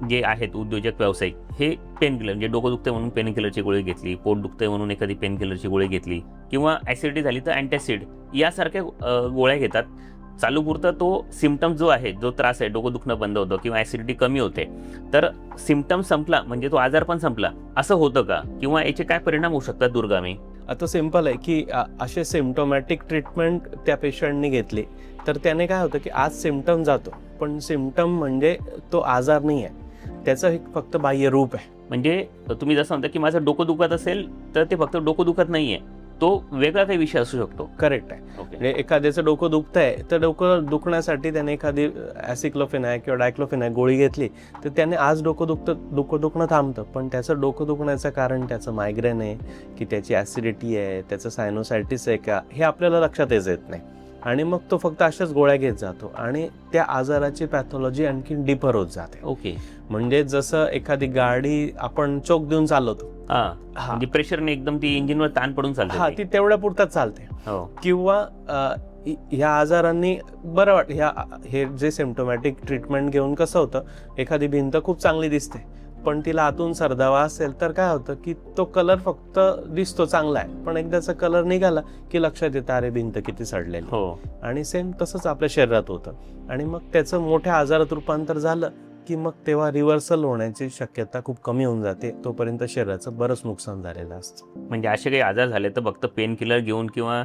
जे आहेत उद्योजक व्यावसायिक हे पेन किलर म्हणजे डोकं दुखते म्हणून पेन किलरची गोळी घेतली, पोट दुखते म्हणून एखादी पेन किलरची गोळी घेतली किंवा ॲसिडिटी झाली तर अँटॅसिड यासारख्या गोळ्या घेतात. चालूपुरतं तो सिम्पटम जो आहे, जो त्रास आहे, डोकं दुखणं बंद होतं किंवा ॲसिडिटी कमी होते, तर सिम्पटम संपला म्हणजे तो आजार पण संपला असं होतं का, किंवा याचे काय परिणाम होऊ शकतात दूरगामी? आता सिम्पल आहे की असे सिम्प्टोमॅटिक ट्रीटमेंट त्या पेशंटने घेतली तर त्याने काय होतं की आज सिम्पटम जातो, पण सिम्पटम म्हणजे तो आजार नाही आहे, त्याचं फक्त बाह्य रूप आहे. म्हणजे तुम्ही जसं म्हणता की माझं डोकं दुखत असेल तर ते फक्त डोकं दुखत नाहीये, तो वेगळा काही विषय असू शकतो. करेक्ट आहे. म्हणजे एखाद्याचं डोकं दुखतंय तर डोकं दुखण्यासाठी त्याने एखादी ॲसिक्लोफेनाक किंवा डायक्लोफेनाक गोळी घेतली तर त्याने आज डोकं दुखणं थांबतं, पण त्याचं डोकं दुखण्याचं कारण त्याचं मायग्रेन आहे की त्याची ॲसिडिटी आहे, त्याचं सायनोसायटिस आहे का, हे आपल्याला लक्षातच येत नाही आणि मग तो फक्त अशाच गोळ्या घेत जातो आणि त्या आजाराची पॅथॉलॉजी आणखी डीपर होत जाते. म्हणजे जसं एखादी गाडी आपण चोक देऊन चालवतो, म्हणजे प्रेशरने एकदम ती इंजिनवर ताण पडून चालते, ती तेवढ्या पुरताच चालते. किंवा ह्या आजारांनी बरं हे जे सिम्प्टोमॅटिक ट्रीटमेंट घेऊन कसं होतं, एखादी भिंत खूप चांगली दिसते पण तिला आतून सरदावा असेल तर काय होतं की तो कलर फक्त दिसतो चांगला आहे, पण एकदाचा कलर निघाला की लक्षात येतं अरे भिंत किती सडलेली. आणि सेम तसंच आपल्या शरीरात होतं आणि मग त्याचं मोठ्या आजारात रूपांतर झालं की मग तेव्हा रिव्हर्सल होण्याची शक्यता खूप कमी होऊन जाते. तोपर्यंत शरीराचं बरंच नुकसान झालेलं असतं. म्हणजे असे काही आजार झाले तर फक्त पेन किलर घेऊन किंवा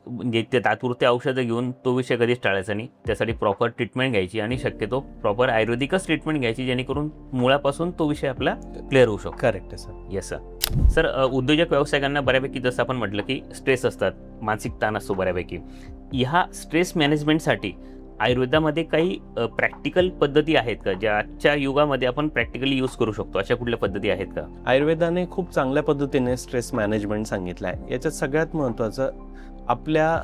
म्हणजे ते तात्पुरते औषधं घेऊन तो विषय कधीच टाळायचा नाही. त्यासाठी प्रॉपर ट्रीटमेंट घ्यायची आणि शक्यतो प्रॉपर आयुर्वेदिकच ट्रीटमेंट घ्यायची, जेणेकरून मुळापासून तो विषय आपला क्लिअर होऊ शकतो. करेक्ट आहे सर. Yes sir. सर, उद्योजक व्यावसायिकांना बऱ्यापैकी जसं आपण म्हटलं की स्ट्रेस असतात, मानसिक ताण असतो बऱ्यापैकी. ह्या स्ट्रेस मॅनेजमेंटसाठी आयुर्वेदामध्ये काही प्रॅक्टिकल पद्धती आहेत का, ज्या आजच्या युगामध्ये आपण प्रॅक्टिकली यूज करू शकतो? अशा कुठल्या पद्धती आहेत का? आयुर्वेदाने खूप चांगल्या पद्धतीने स्ट्रेस मॅनेजमेंट सांगितलं आहे. याच्यात सगळ्यात महत्त्वाचं आपल्या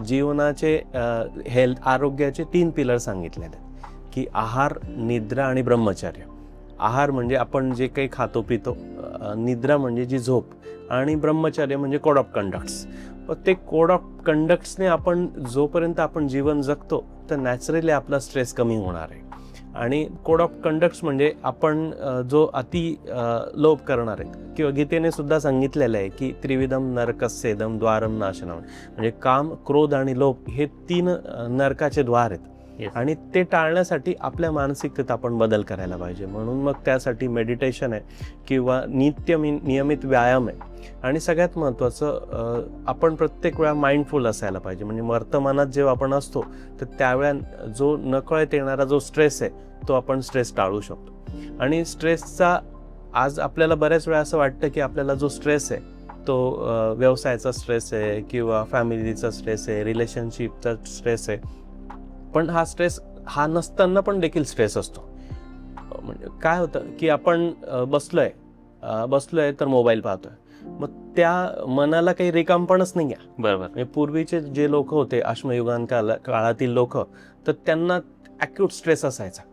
जीवनाचे आरोग्याचे 3 पिलर सांगितलेले आहेत की आहार, निद्रा आणि ब्रह्मचर्य. आहार म्हणजे आपण जे काही खातो पितो, निद्रा म्हणजे जी झोप, आणि ब्रह्मचर्य म्हणजे कोड ऑफ कंडक्ट्स. ते कोड ऑफ कंडक्ट्सने आपण जोपर्यंत आपण जीवन जगतो तर नॅचरली आपला स्ट्रेस कमी होणार आहे. आणि कोड ऑफ कंडक्ट्स म्हणजे आपण जो अति लोभ करणार आहे, किंवा गीतेने सुद्धा सांगितलेलं आहे की त्रिविधम नरकस्येदम द्वारम नाशनम, म्हणजे काम, क्रोध आणि लोभ हे 3 नरकाचे द्वार आहेत. आणि ते टाळण्यासाठी आपल्या मानसिकतेत आपण बदल करायला पाहिजे. म्हणून मग त्यासाठी मेडिटेशन आहे किंवा नियमित व्यायाम आहे. आणि सगळ्यात महत्त्वाचं आपण प्रत्येक वेळा माइंडफुल असायला पाहिजे. म्हणजे वर्तमानात जेव्हा आपण असतो तर त्यावेळा जो नकळत येणारा जो स्ट्रेस आहे तो आपण स्ट्रेस टाळू शकतो. आणि स्ट्रेसचा आज आपल्याला बऱ्याच वेळा असं वाटतं की आपल्याला जो स्ट्रेस आहे तो व्यवसायाचा स्ट्रेस आहे किंवा फॅमिलीचा स्ट्रेस आहे, रिलेशनशिपचा स्ट्रेस आहे, पण हा स्ट्रेस हा नसताना पण देखील स्ट्रेस असतो. म्हणजे काय होतं की आपण बसलोय तर मोबाईल पाहतोय, मग त्या मनाला काही रिकामपणच नाही आहे. बरोबर. म्हणजे पूर्वीचे जे लोक होते, अश्मयुगान काळातील लोक, तर त्यांना ॲक्यूट स्ट्रेस असायचा.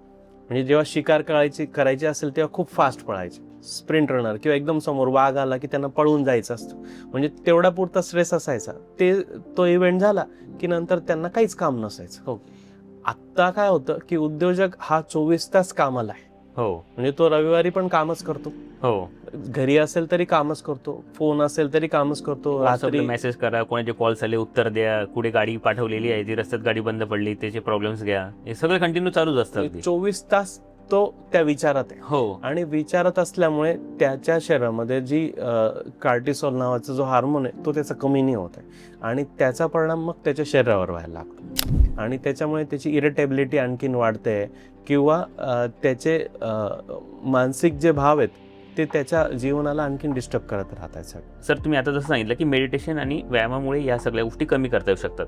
म्हणजे जेव्हा शिकार करायची असेल तेव्हा खूप फास्ट पळायचे. स्प्रिंट रनर किंवा एकदम समोर वाघ आला की त्यांना पळून जायचं असतं, म्हणजे तेवढा पुरता स्ट्रेस असायचा. तो इव्हेंट झाला की नंतर त्यांना काहीच काम नसायचं. हो. आत्ता काय होतं की उद्योजक हा 24 तास कामाला आहे. हो. म्हणजे तो रविवारी पण कामच करतो, हो. घरी असेल तरी कामच करतो, फोन असेल तरी कामच करतो, रात्री मेसेज करा, कोणाचे कॉल्स आले उत्तर द्या, कुठे गाडी पाठवलेली आहे ती रस्त्यात गाडी बंद पडली त्याचे प्रॉब्लेम्स घ्या, हे सगळं कंटिन्यू चालूच असतं अगदी. 24 तास तो त्या विचारात आहे. हो. आणि विचारात असल्यामुळे त्याच्या शरीरामध्ये जी कार्टिसॉल नावाचा जो हार्मोन आहे तो त्याचा कमी नाही होत आहे, आणि त्याचा परिणाम मग त्याच्या शरीरावर व्हायला लागतो, आणि त्याच्यामुळे त्याची इरिटेबिलिटी आणखीन वाढते, किंवा त्याचे मानसिक जे भाव आहेत ते त्याच्या जीवनाला आणखीन डिस्टर्ब करत राहतात. सर, तुम्ही आता जसं सांगितलं की मेडिटेशन आणि व्यायामामुळे या सगळ्या गोष्टी कमी करता येऊ शकतात,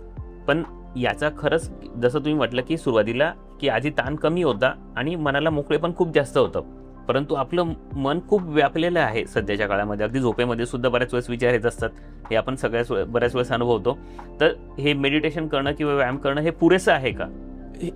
पण याचा खरंच जसं तुम्ही म्हटलं की सुरुवातीला की आधी ताण कमी होता आणि मनाला मोकळे पण खूप जास्त होतं, परंतु आपलं मन खूप व्यापलेलं आहे सध्याच्या काळामध्ये. अगदी झोपेमध्ये सुद्धा बऱ्याच वेळेस विचार येत असतात, हे आपण बऱ्याच वेळेस अनुभवतो. तर हे मेडिटेशन करणं किंवा व्यायाम करणं हे पुरेसं आहे का?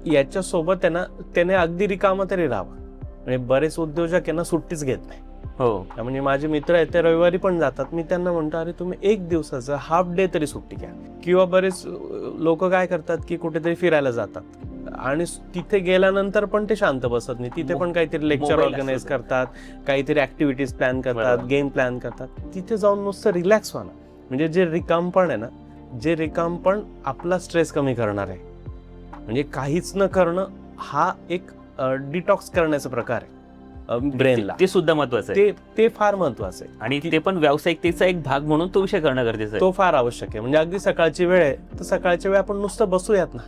याच्यासोबत त्याने अगदी रिकामा तरी राहावं. म्हणजे बरेच उद्योजक यांना सुट्टीच घेत नाही. हो. म्हणजे माझे मित्र आहेत ते रविवारी पण जातात. मी त्यांना म्हणतो, अरे तुम्ही एक दिवसाचा हाफ डे तरी सुट्टी घ्या. किंवा बरेच लोक काय करतात की कुठेतरी फिरायला जातात आणि तिथे गेल्यानंतर पण ते शांत बसत नाही, तिथे पण काहीतरी लेक्चर ऑर्गनाईज करतात, काहीतरी ऍक्टिव्हिटीज प्लॅन करतात, गेम प्लॅन करतात. तिथे जाऊन नुसतं रिलॅक्स व्हा ना. म्हणजे जे रिकामपण आहे ना, जे रिकामपण आपला स्ट्रेस कमी करणार आहे. म्हणजे काहीच न करणं हा एक डिटॉक्स करण्याचा प्रकार आहे ब्रेनला. ते सुद्धा महत्वाचं आहे. ते फार महत्वाचं आहे, आणि ते पण व्यावसायिकतेचा एक भाग म्हणून तो विषय करणं गरजेचं आहे. तो फार आवश्यक आहे. म्हणजे अगदी सकाळची वेळ आहे तर सकाळच्या वेळ आपण नुसतं बसूयात ना.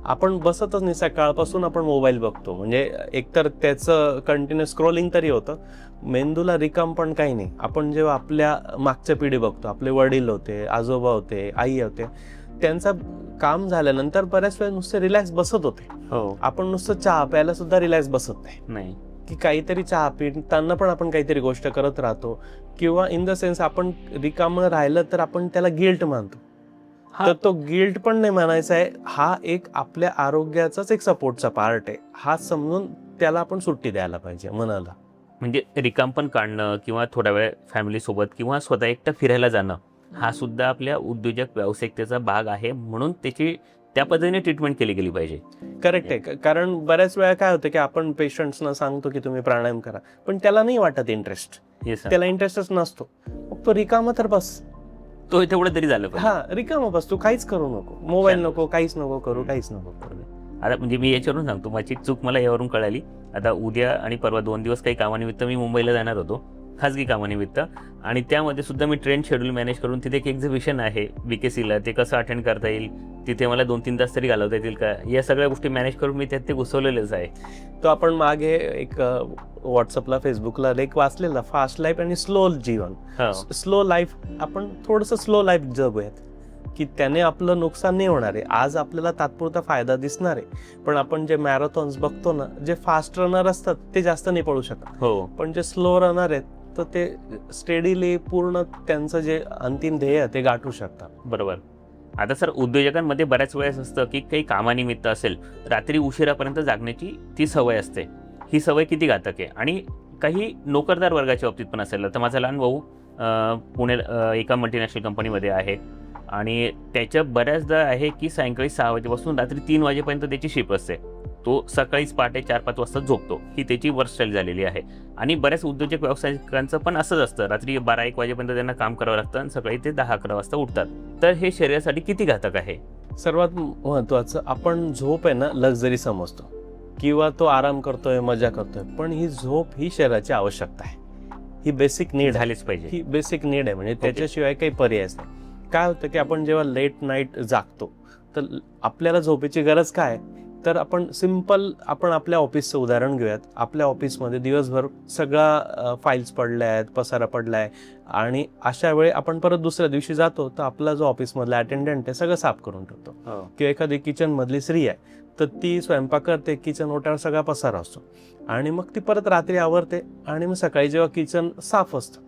आपण बसतच नाही, सकाळपासून आपण मोबाईल बघतो. म्हणजे एकतर त्याचं कंटिन्यू स्क्रोलिंग तरी होतं, मेंदूला रिकाम पण काही नाही. आपण जेव्हा आपल्या मागच्या पिढी बघतो, आपले वडील होते, आजोबा होते, आई होते, त्यांचं काम झाल्यानंतर बऱ्याच वेळ नुसते रिलॅक्स बसत होते. हो. आपण नुसतं चहा प्यायला सुद्धा रिलॅक्स बसत नाही, की काहीतरी चहा पिताना पण आपण काहीतरी गोष्ट करत राहतो, किंवा इन द सेन्स आपण रिकामं राहिलं तर आपण त्याला गिल्ट मानतो. तर तो गिल्ट पण नाही मानायचा आहे. हा एक आपल्या आरोग्याचाच एक सपोर्टचा पार्ट आहे. हा समजून त्याला आपण सुट्टी द्यायला पाहिजे मनाला. म्हणजे रिकाम पण काढणं किंवा थोडा वेळ फॅमिली सोबत किंवा स्वतः एकटं फिरायला जाणं हा सुद्धा आपल्या उद्योजक व्यावसायिकतेचा भाग आहे, म्हणून त्याची त्या पद्धतीने ट्रीटमेंट केली गेली पाहिजे. करेक्ट आहे. कारण बऱ्याच वेळा काय होतं की आपण पेशंट्सना सांगतो की तुम्ही प्राणायाम करा, पण त्याला नाही वाटत इंटरेस्ट, त्याला इंटरेस्टच नसतो. मग तो रिकामा तर बस, तो तेवढं तरी झालं पाहिजे. हा रिकामा बस, तू काहीच करू नको, मोबाईल नको, काहीच नको करू, काहीच नको करू. आता म्हणजे मी याच्यावरून सांगतो, माझी चूक मला यावरून कळाली. आता उद्या आणि परवा 2 दिवस काही कामानिमित्त मी मुंबईला जाणार होतो, खाजगी कामानिमित्त, आणि त्यामध्ये सुद्धा मी ट्रेन शेड्यूल मॅनेज करून तिथे एक एक्झिबिशन आहे BKCला, ते कसं अटेंड करता येईल, तिथे मला 2-3 तास तरी घालवता येतील का, या सगळ्या गोष्टी मॅनेज करून मी त्यात ते घुसवलेलंच आहे. तो आपण मागे एक व्हॉट्सअपला फेसबुकला लेख वाचलेला, फास्ट लाईफ आणि स्लो जीवन. स्लो लाईफ, आपण थोडंसं स्लो लाईफ जगूयात, की त्याने आपलं नुकसान नाही होणार आहे. आज आपल्याला तात्पुरता फायदा दिसणार आहे, पण आपण जे मॅरेथॉन्स बघतो ना, जे फास्ट रनर असतात ते जास्त नाही पळू शकत. हो. पण जे स्लो रनर आहेत तर ते स्टेडीली पूर्ण त्यांचं जे अंतिम ध्येय ते गाठू शकतात. बरोबर. आता सर, उद्योजकांमध्ये बऱ्याच वेळेस असतं की काही कामानिमित्त असेल, रात्री उशिरापर्यंत जागण्याची ती सवय असते. ही सवय किती घातक आहे. आणि काही नोकरदार वर्गाच्या बाबतीत पण असेल. तर माझा लहान भाऊ पुणे एका मल्टीनॅशनल कंपनीमध्ये आहे, आणि त्याच्या बऱ्याचदा आहे की सायंकाळी 6 वाजेपासून रात्री 3 वाजेपर्यंत त्याची शिफ्ट असते. तो सकाळीच पहाटे 4-5 वाजता झोपतो. ही त्याची वर्कस्टाईल झालेली आहे. आणि बऱ्याच उद्योजक व्यावसायिकांचं पण असंच असतं, रात्री 12-1 वाजेपर्यंत त्यांना काम करावं लागतं आणि सकाळी ते 10-11 वाजता उठतात. तर हे शरीरासाठी किती घातक आहे. सर्वात महत्वाचं, आपण झोप आहे ना लक्झरी समजतो, किंवा तो आराम करतोय, मजा करतोय, पण ही झोप ही शरीराची आवश्यकता आहे. ही बेसिक नीड झालीच पाहिजे. ही बेसिक नीड आहे. म्हणजे त्याच्याशिवाय काही पर्यायच नाही. काय होतं की आपण जेव्हा लेट नाईट जागतो तर आपल्याला झोपेची गरज काय, तर आपण आपल्या ऑफिसचं उदाहरण घेऊयात. आपल्या ऑफिसमध्ये दिवसभर सगळा फाईल्स पडल्या आहेत, पसारा पडलाय, आणि अशा वेळी आपण परत दुसऱ्या दिवशी जातो तर आपला जो ऑफिसमधला अटेंडंट आहे सगळं साफ करून ठेवतो. किंवा एखादी किचन मधली स्त्री आहे तर ती स्वयंपाक करते, किचन ओट्यावर सगळा पसारा असतो, आणि मग ती परत रात्री आवरते, आणि मग सकाळी जेव्हा किचन साफ असतं,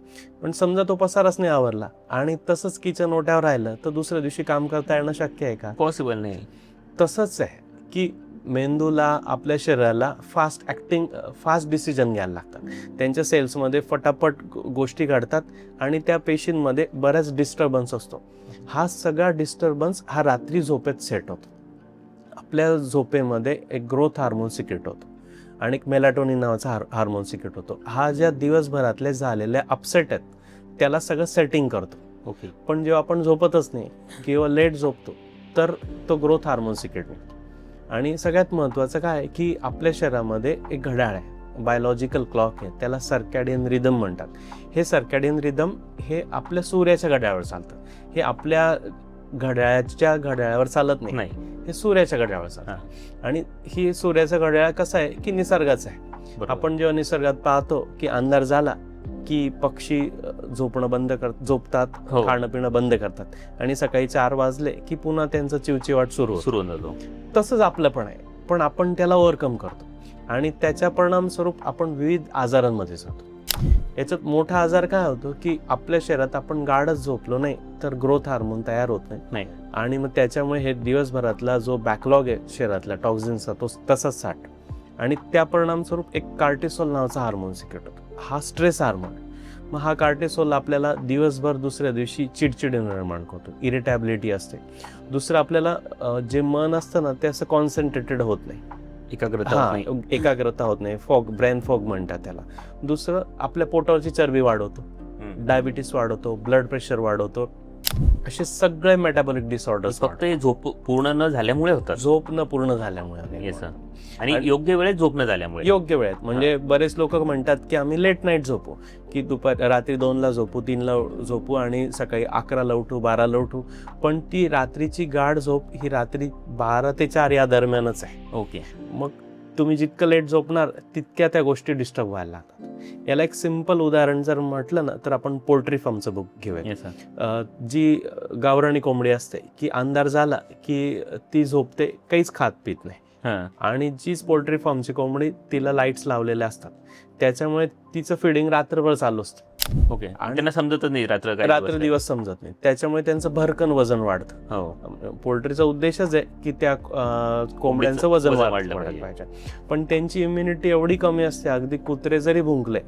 पण समजा तो पसाराच नाही आवरला आणि तसंच किचन ओट्यावर राहिलं तर दुसऱ्या दिवशी काम करता येणं शक्य आहे का? पॉसिबल नाही. तसंच आहे की मेंदूला, आपल्या शरीराला फास्ट डिसिजन घ्यायला लागतात. त्यांच्या सेल्समध्ये फटाफट गोष्टी घडतात आणि त्या पेशींमध्ये बऱ्याच डिस्टर्बन्स असतो. हा सगळा डिस्टर्बन्स हा रात्री झोपेत सेट होतो. आपल्या झोपेमध्ये एक ग्रोथ हार्मोन सिक्रेट होतो आणि एक मेलाटोनिन नावाचा हार्मोन सिक्रेट होतो. हा ज्या दिवसभरातले झालेले अपसेट आहेत त्याला सगळं सेटिंग करतो. ओके. पण जेव्हा आपण झोपतच नाही किंवा लेट झोपतो तर तो ग्रोथ हार्मोन सिक्रेट होतो. आणि सगळ्यात महत्त्वाचं काय आहे की आपल्या शरीरामध्ये एक घड्याळ आहे, बायोलॉजिकल क्लॉक आहे, त्याला सर्कॅडियन रिदम म्हणतात. हे सर्कॅडियन रिदम हे आपल्या सूर्याच्या घड्याळावर चालतं. हे आपल्या घड्याळावर चालत नाही, हे सूर्याच्या घड्याळावर चालतं. आणि ही सूर्याचा घड्याळ कसा आहे की निसर्गाचा आहे. आपण जेव्हा निसर्गात पाहतो की अंधार झाला की पक्षी झोपतात, खाणं पिणं बंद करतात आणि सकाळी 4 वाजले की पुन्हा त्यांचं चिवचिवाट सुरू होऊन जातो. तसंच आपलं पण आहे, पण आपण त्याला ओव्हरकम करतो आणि त्याच्या परिणामस्वरूप आपण विविध आजारांमध्ये जातो. याच्यात मोठा आजार काय होतो की आपल्या शरीरात आपण गाढच झोपलो नाही तर ग्रोथ हार्मोन तयार होत नाही आणि मग त्याच्यामुळे हे दिवसभरातला जो बॅकलॉग आहे शरीरातला टॉक्झिन्सचा तो तसाच साठ आणि त्या परिणामस्वरूप एक कार्टिसोल नावाचा हार्मोन सिक्रेट होतो. हा स्ट्रेस हार्मोन. मग हा कार्टिसोल आपल्याला दिवसभर दुसऱ्या दिवशी चिडचिड निर्माण करतो, इरिटॅबिलिटी असते. दुसरं आपल्याला जे मन असतं ना ते असं कॉन्सन्ट्रेटेड होत नाही, एकाग्रता होत नाही, ब्रेन फॉग म्हणतात त्याला. दुसरं आपल्या पोटावरची चरबी वाढवतो, डायबिटीस वाढवतो, ब्लड प्रेशर वाढवतो, असे सगळे मेटाबॉलिक डिसऑर्डर्स फक्त झोप पूर्ण न झाल्यामुळे होतात. झोप न पूर्ण झाल्यामुळे आणि योग्य वेळेत झोप न झाल्यामुळे. योग्य वेळेत म्हणजे बरेच लोक म्हणतात की आम्ही लेट नाईट झोपू, की रात्री 2ला झोपू, 3ला झोपू आणि सकाळी 11ला उठू, 12ला उठू. पण ती रात्रीची गाढ झोप ही रात्री 12 ते 4 या दरम्यानच आहे. ओके. मग तुम्ही जितकं लेट झोपणार तितक्या त्या गोष्टी डिस्टर्ब व्हायला लागतात. याला एक सिंपल उदाहरण जर म्हटलं ना तर आपण पोल्ट्री फार्मचं बुक घेऊया. जी गावराणी कोंबडी असते की अंधार झाला की ती झोपते, काहीच खात पित नाही. आणि जीच पोल्ट्री फार्मची कोंबडी तिला लाईट्स लावलेल्या असतात, त्याच्यामुळे तिचं फिडिंग रात्रभर चालू असतं. ओके. आणि त्यांना समजतच नाही रात्र दिवस समजत नाही, त्याच्यामुळे त्यांचं भरकन वजन वाढतं. पोल्ट्रीचा उद्देशच आहे की त्या कोंबड्यांचं वजन वाढलं पाहिजे. पण त्यांची इम्युनिटी एवढी कमी असते, अगदी कुत्रे जरी भुंकले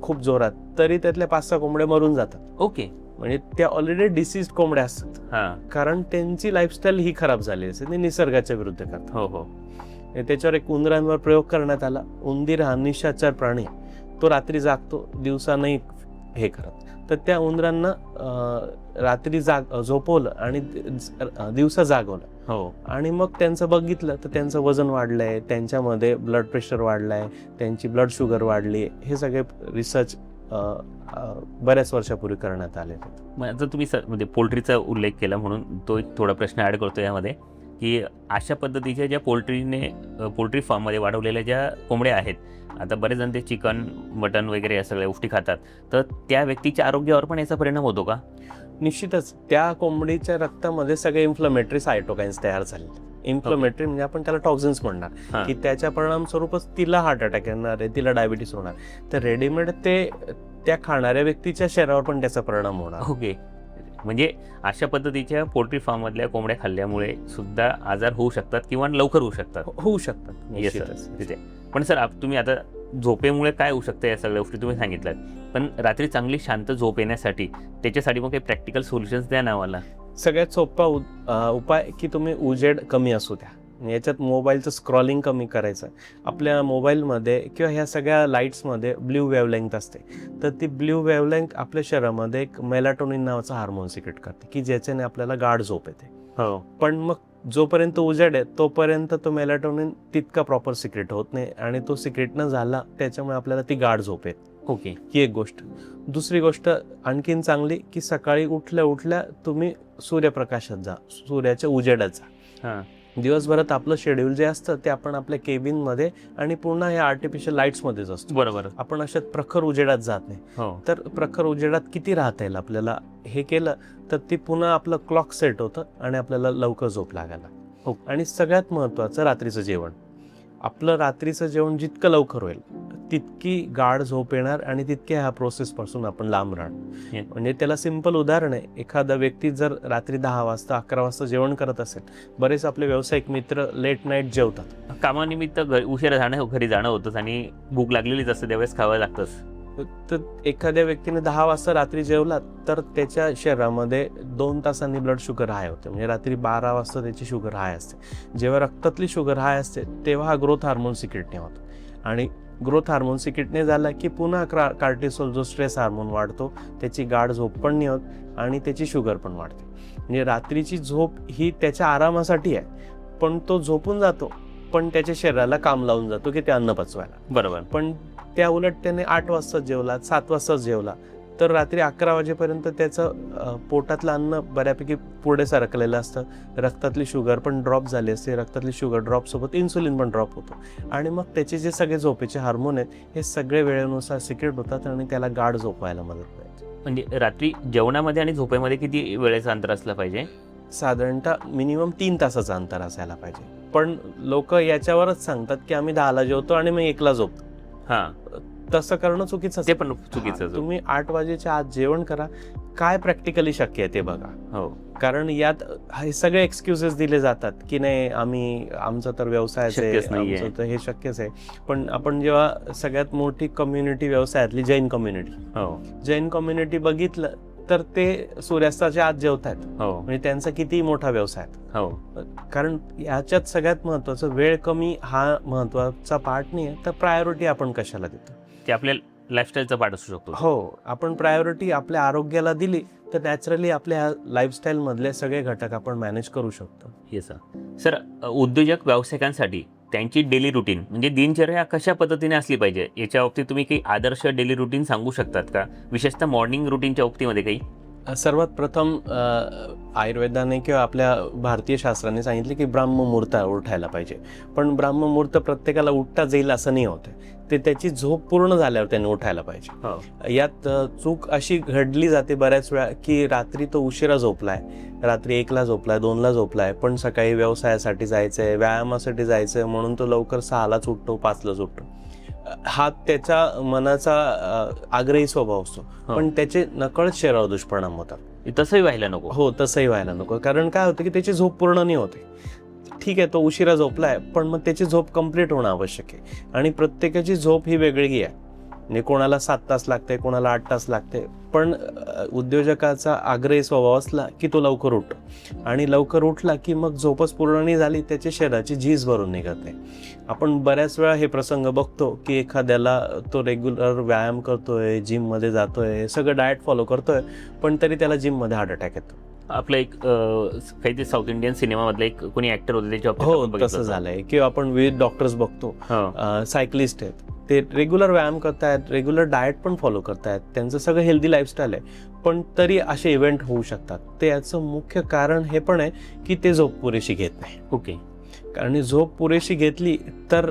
खूप जोरात तरी त्यातल्या 5-6 कोंबड्या मरून जातात. ओके. म्हणजे त्या ऑलरेडी डिसीज कोंबड्या असतात, कारण त्यांची लाईफस्टाईल ही खराब झाली असते, ते निसर्गाच्या विरुद्ध करतात. त्याच्यावर एक उंदरांवर प्रयोग करण्यात आला. उंदीर हा निशाचर प्राणी, तो रात्री जागतो, दिवसा नाही हे करत. तर त्या उंदरांना रात्री झोपवलं आणि दिवसा जागवलं आणि मग त्यांचं बघितलं तर त्यांचं वजन वाढलंय, त्यांच्यामध्ये ब्लड प्रेशर वाढलंय, त्यांची ब्लड शुगर वाढली. हे सगळे रिसर्च बऱ्याच वर्षापूर्वी करण्यात आले. जर तुम्ही म्हणजे पोल्ट्रीचा उल्लेख केला म्हणून तो एक थोडा प्रश्न ऍड करतो यामध्ये, की अशा पद्धतीच्या ज्या पोल्ट्री फार्ममध्ये वाढवलेल्या ज्या कोंबड्या आहेत, आता बरेच जण ते चिकन, मटन वगैरे या सगळ्या गोष्टी खातात, तर त्या व्यक्तीच्या आरोग्यावर पण याचा परिणाम होतो का? निश्चितच. त्या कोंबडीच्या रक्तामध्ये सगळे इन्फ्लमेटरी सायटोकाइन्स तयार झाले. इन्फ्लमेटरी म्हणजे आपण त्याला टॉक्झिन्स म्हणणार, की त्याच्या परिणामस्वरूपच तिला हार्ट अटॅक येणार आहे, तिला डायबिटीस होणार. तर रेडीमेड ते त्या खाणाऱ्या व्यक्तीच्या शरीरावर पण त्याचा परिणाम होणार. ओके. म्हणजे अशा पद्धतीच्या पोल्ट्री फार्म मधल्या कोंबड्या खाल्ल्यामुळे सुद्धा आजार होऊ शकतात किंवा लवकर होऊ शकतात. पण सर, तुम्ही आता झोपेमुळे काय होऊ शकतं या सगळ्या गोष्टी तुम्ही सांगितल्यात, पण रात्री चांगली शांत झोप येण्यासाठी त्याच्यासाठी मग काही प्रॅक्टिकल सोल्युशन्स द्या ना मला. सगळ्यात सोपा उपाय की तुम्ही उजेड कमी असू द्या. याच्यात मोबाईलचं स्क्रॉलिंग कमी करायचं. आपल्या मोबाईलमध्ये किंवा ह्या सगळ्या लाईट्समध्ये ब्ल्यू वेव्हलेंथ असते, तर ती ब्ल्यू वेव्हलेंथ आपल्या शरीरामध्ये एक मेलाटोनिन नावाचा हार्मोन सिक्रेट करते की ज्याच्याने आपल्याला गाढ झोप येते. पण मग जोपर्यंत उजेड आहे तोपर्यंत तो मेलाटोनिन तितका प्रॉपर सिक्रेट होत नाही आणि तो सिक्रेट न झाला त्याच्यामुळे आपल्याला ती गाढ झोप येते. ओके. ही एक गोष्ट. दुसरी गोष्ट आणखीन चांगली की सकाळी उठल्या तुम्ही सूर्यप्रकाशात जा, सूर्याच्या उजेडात जा. दिवसभरात आपलं शेड्यूल जे असतं ते आपण आपल्या केबिनमध्ये आणि पुन्हा या आर्टिफिशियल लाईट्समध्येच असतो. बरोबर. आपण अशात प्रखर उजेडात जात नाही. तर प्रखर उजेडात किती राहता येईल आपल्याला हे केलं तर ती पुन्हा आपलं क्लॉक सेट होतं आणि आपल्याला लवकर झोप लागायला. आणि सगळ्यात महत्त्वाचं रात्रीचं जेवण. आपलं रात्रीचं जेवण जितकं लवकर होईल तितकी गाढ झोप येणार आणि तितके ह्या प्रोसेसपासून आपण लांब राहणार. Yeah. म्हणजे त्याला सिंपल उदाहरण आहे, एखादा व्यक्ती जर रात्री 10 वाजता 11 वाजता जेवण करत असेल, बरेच आपले व्यावसायिक मित्र लेट नाईट जेवतात. कामानिमित्त उशिरा घरी जाणं होतंच आणि भूक लागलेलीच असते, त्यावेळेस खावं लागतंच. तर एखाद्या व्यक्तीने 10 वाजता रात्री जेवला तर त्याच्या शरीरामध्ये 2 तासांनी ब्लड शुगर हाय होते. म्हणजे रात्री 12 वाजता त्याची शुगर हाय असते. जेव्हा रक्तातली शुगर हाय असते तेव्हा हा ग्रोथ हार्मोन सिक्रेटने होतो आणि ग्रोथ हार्मोन सिक्रेटने झाला की पुन्हा कार्टिसोल जो स्ट्रेस हार्मोन वाढतो, त्याची गाढ झोप पण नाही होत आणि त्याची शुगर पण वाढते. म्हणजे रात्रीची झोप ही त्याच्या आरामासाठी आहे, पण तो झोपून जातो पण त्याच्या शरीराला काम लावून जातो की ते अन्न पचवायला. बरोबर. पण त्या उलट त्याने 8 वाजता जेवला, 7 वाजता जेवला तर रात्री 11 वाजेपर्यंत त्याचं पोटातलं अन्न बऱ्यापैकी पुढे सरकलेलं असतं. रक्तातली शुगर पण ड्रॉप झाली असते. रक्तातली शुगर ड्रॉप सोबत इन्सुलिन पण ड्रॉप होतो आणि मग त्याचे जे सगळे झोपेचे हार्मोन आहेत हे सगळे वेळेनुसार सिक्रेट होतात आणि त्याला गाढ झोप व्हायला मदत होते. म्हणजे रात्री जेवणामध्ये आणि झोपेमध्ये किती वेळेचं अंतर असलं पाहिजे? साधारणतः मिनिमम 3 तासाचं अंतर असायला पाहिजे. पण लोक याच्यावरच सांगतात की आम्ही 10ला जेवतो आणि मग 1ला झोपतो. हां, तसं करणं चुकीचं ते पण चुकीचं. तुम्ही 8 वाजेच्या आत जेवण करा. काय प्रॅक्टिकली शक्य आहे ते बघा. हो, कारण यात हे सगळे एक्सक्युजेस दिले जातात की नाही आमचा तर व्यवसायच आहे, आमचं तर हे शक्यच आहे. पण आपण जेव्हा सगळ्यात मोठी कम्युनिटी व्यवसायातली जैन कम्युनिटी बघितलं तर ते सूर्यास्ताच्या आत जेवतात. हो, म्हणजे त्यांचा किती मोठा व्यवसाय आहे. हो. कारण याच्यात सगळ्यात महत्वाचं वेळ कमी हा महत्वाचा पार्ट नाही आहे, तर प्रायोरिटी आपण कशाला देतो ते आपल्या लाईफस्टाईलचा पार्ट असू शकतो. हो, आपण प्रायोरिटी आपल्या आरोग्याला दिली तर नॅचरली आपल्या लाईफस्टाईल मधले सगळे घटक आपण मॅनेज करू शकतो. Yes sir. उद्योजक व्यावसायिकांसाठी त्यांची डेली रुटीन म्हणजे दिनचर्या कशा पद्धतीने असली पाहिजे याच्या बाबतीत तुम्ही काही आदर्श डेली रुटीन सांगू शकतात का? विशेषतः मॉर्निंग रुटीनच्या बाबतीमध्ये काही? सर्वात प्रथम आयुर्वेदाने किंवा आपल्या भारतीय शास्त्राने सांगितले की ब्राह्ममुहूर्त उठायला पाहिजे. पण ब्राह्ममुहूर्त प्रत्येकाला उठता जाईल असं नाही होतं. ते त्याची झोप पूर्ण झाल्यावर त्याने उठायला पाहिजे. यात चूक अशी घडली जाते बऱ्याच वेळा की रात्री तो उशिरा झोपलाय, रात्री 1ला झोपलाय, 2ला झोपलाय, पण सकाळी व्यवसायासाठी जायचंय, व्यायामासाठी जायचंय म्हणून तो लवकर 6लाच उठतो, 5लाच उठतो. हा त्याच्या मनाचा आग्रही स्वभाव असतो, पण त्याचे नकळत शरीरावर दुष्परिणाम होतात. तसंही व्हायला नको. हो, तसंही व्हायला नको. कारण काय होतं की त्याची झोप पूर्ण नाही होते. ठीक आहे, तो उशिरा झोपलाय पण मग त्याची झोप कंप्लीट होणं आवश्यक आहे आणि प्रत्येकाची झोप ही वेगळी आहे. म्हणजे कोणाला 7 तास लागते, कोणाला 8 तास लागते. पण उद्योजकाचा आग्रही स्वभाव असला की तो लवकर उठतो आणि लवकर उठला की मग झोपच पूर्ण नाही झाली, त्याच्या शरीराची झीज भरून निघत नाही. आपण बऱ्याच वेळा हे प्रसंग बघतो की एखाद्याला तो रेग्युलर व्यायाम करतोय, जिममध्ये जातोय, सगळं डाएट फॉलो करतोय, पण तरी त्याला जिममध्ये हार्ट अटॅक येतो. आपलं एक काहीतरी साऊथ इंडियन सिनेमामधला एक कोणी ऍक्टर होते त्याच्या हो, तसं झालंय. किंवा आपण विविध डॉक्टर्स बघतो, सायकलिस्ट आहेत, ते रेग्युलर व्यायाम करतायत, रेग्युलर डाएट पण फॉलो करतायत, त्यांचं सगळं हेल्दी लाईफस्टाईल आहे, पण तरी असे इव्हेंट होऊ शकतात. ते याचं मुख्य कारण हे पण आहे की ते झोप पुरेशी घेत नाही. ओके. कारण झोप पुरेशी घेतली तर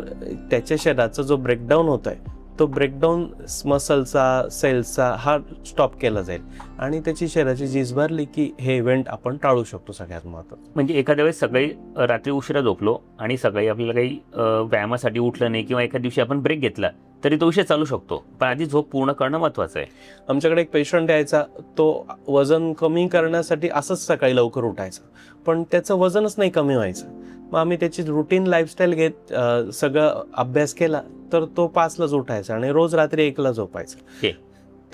त्याच्या शरीराचा जो ब्रेकडाऊन होत आहे तो ब्रेकडाऊन मसलचा, सेल्सचा हा स्टॉप केला जाईल आणि त्याची शरीराची झीज भरली की हे इव्हेंट आपण टाळू शकतो. सगळ्यात महत्त्वाचं म्हणजे एखाद्या वेळेस सकाळी रात्री उशिरा झोपलो आणि सकाळी आपल्याला काही व्यायामासाठी उठलं नाही किंवा एखाद्या दिवशी आपण ब्रेक घेतला तरी तो विषय चालू शकतो, पण आधी झोप पूर्ण करणं महत्त्वाचं आहे. आमच्याकडे एक पेशंट यायचा, तो वजन कमी करण्यासाठी असंच सकाळी लवकर उठायचा, पण त्याचं वजनच नाही कमी व्हायचं. मग आम्ही त्याची रुटीन लाईफस्टाईल घेत सगळं अभ्यास केला तर तो 5लाच उठायचा आणि रोज रात्री 1ला झोपायचा.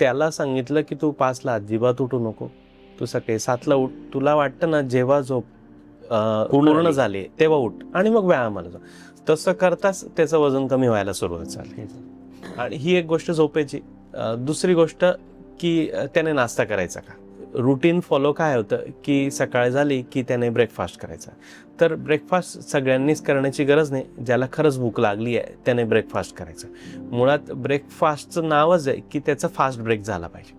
त्याला सांगितलं की तू 5ला अजिबात उठू नको, तू सकाळी 7ला उठ. तुला वाटतं ना जेव्हा झोप पूर्ण झाली तेव्हा उठ आणि मग व्यायामाला जा. तसं करताच त्याचं वजन कमी व्हायला सुरुवात झाली. आणि ही एक गोष्ट झोपेची. दुसरी गोष्ट की त्याने नाश्ता करायचा का. रुटीन फॉलो काय होतं की सकाळ झाली की त्याने ब्रेकफास्ट करायचा. तर ब्रेकफास्ट सगळ्यांनीच करण्याची गरज नाही. ज्याला खरंच भूक लागली आहे त्याने ब्रेकफास्ट करायचं. मुळात ब्रेकफास्टचं नावच आहे की त्याचा फास्ट ब्रेक झाला पाहिजे.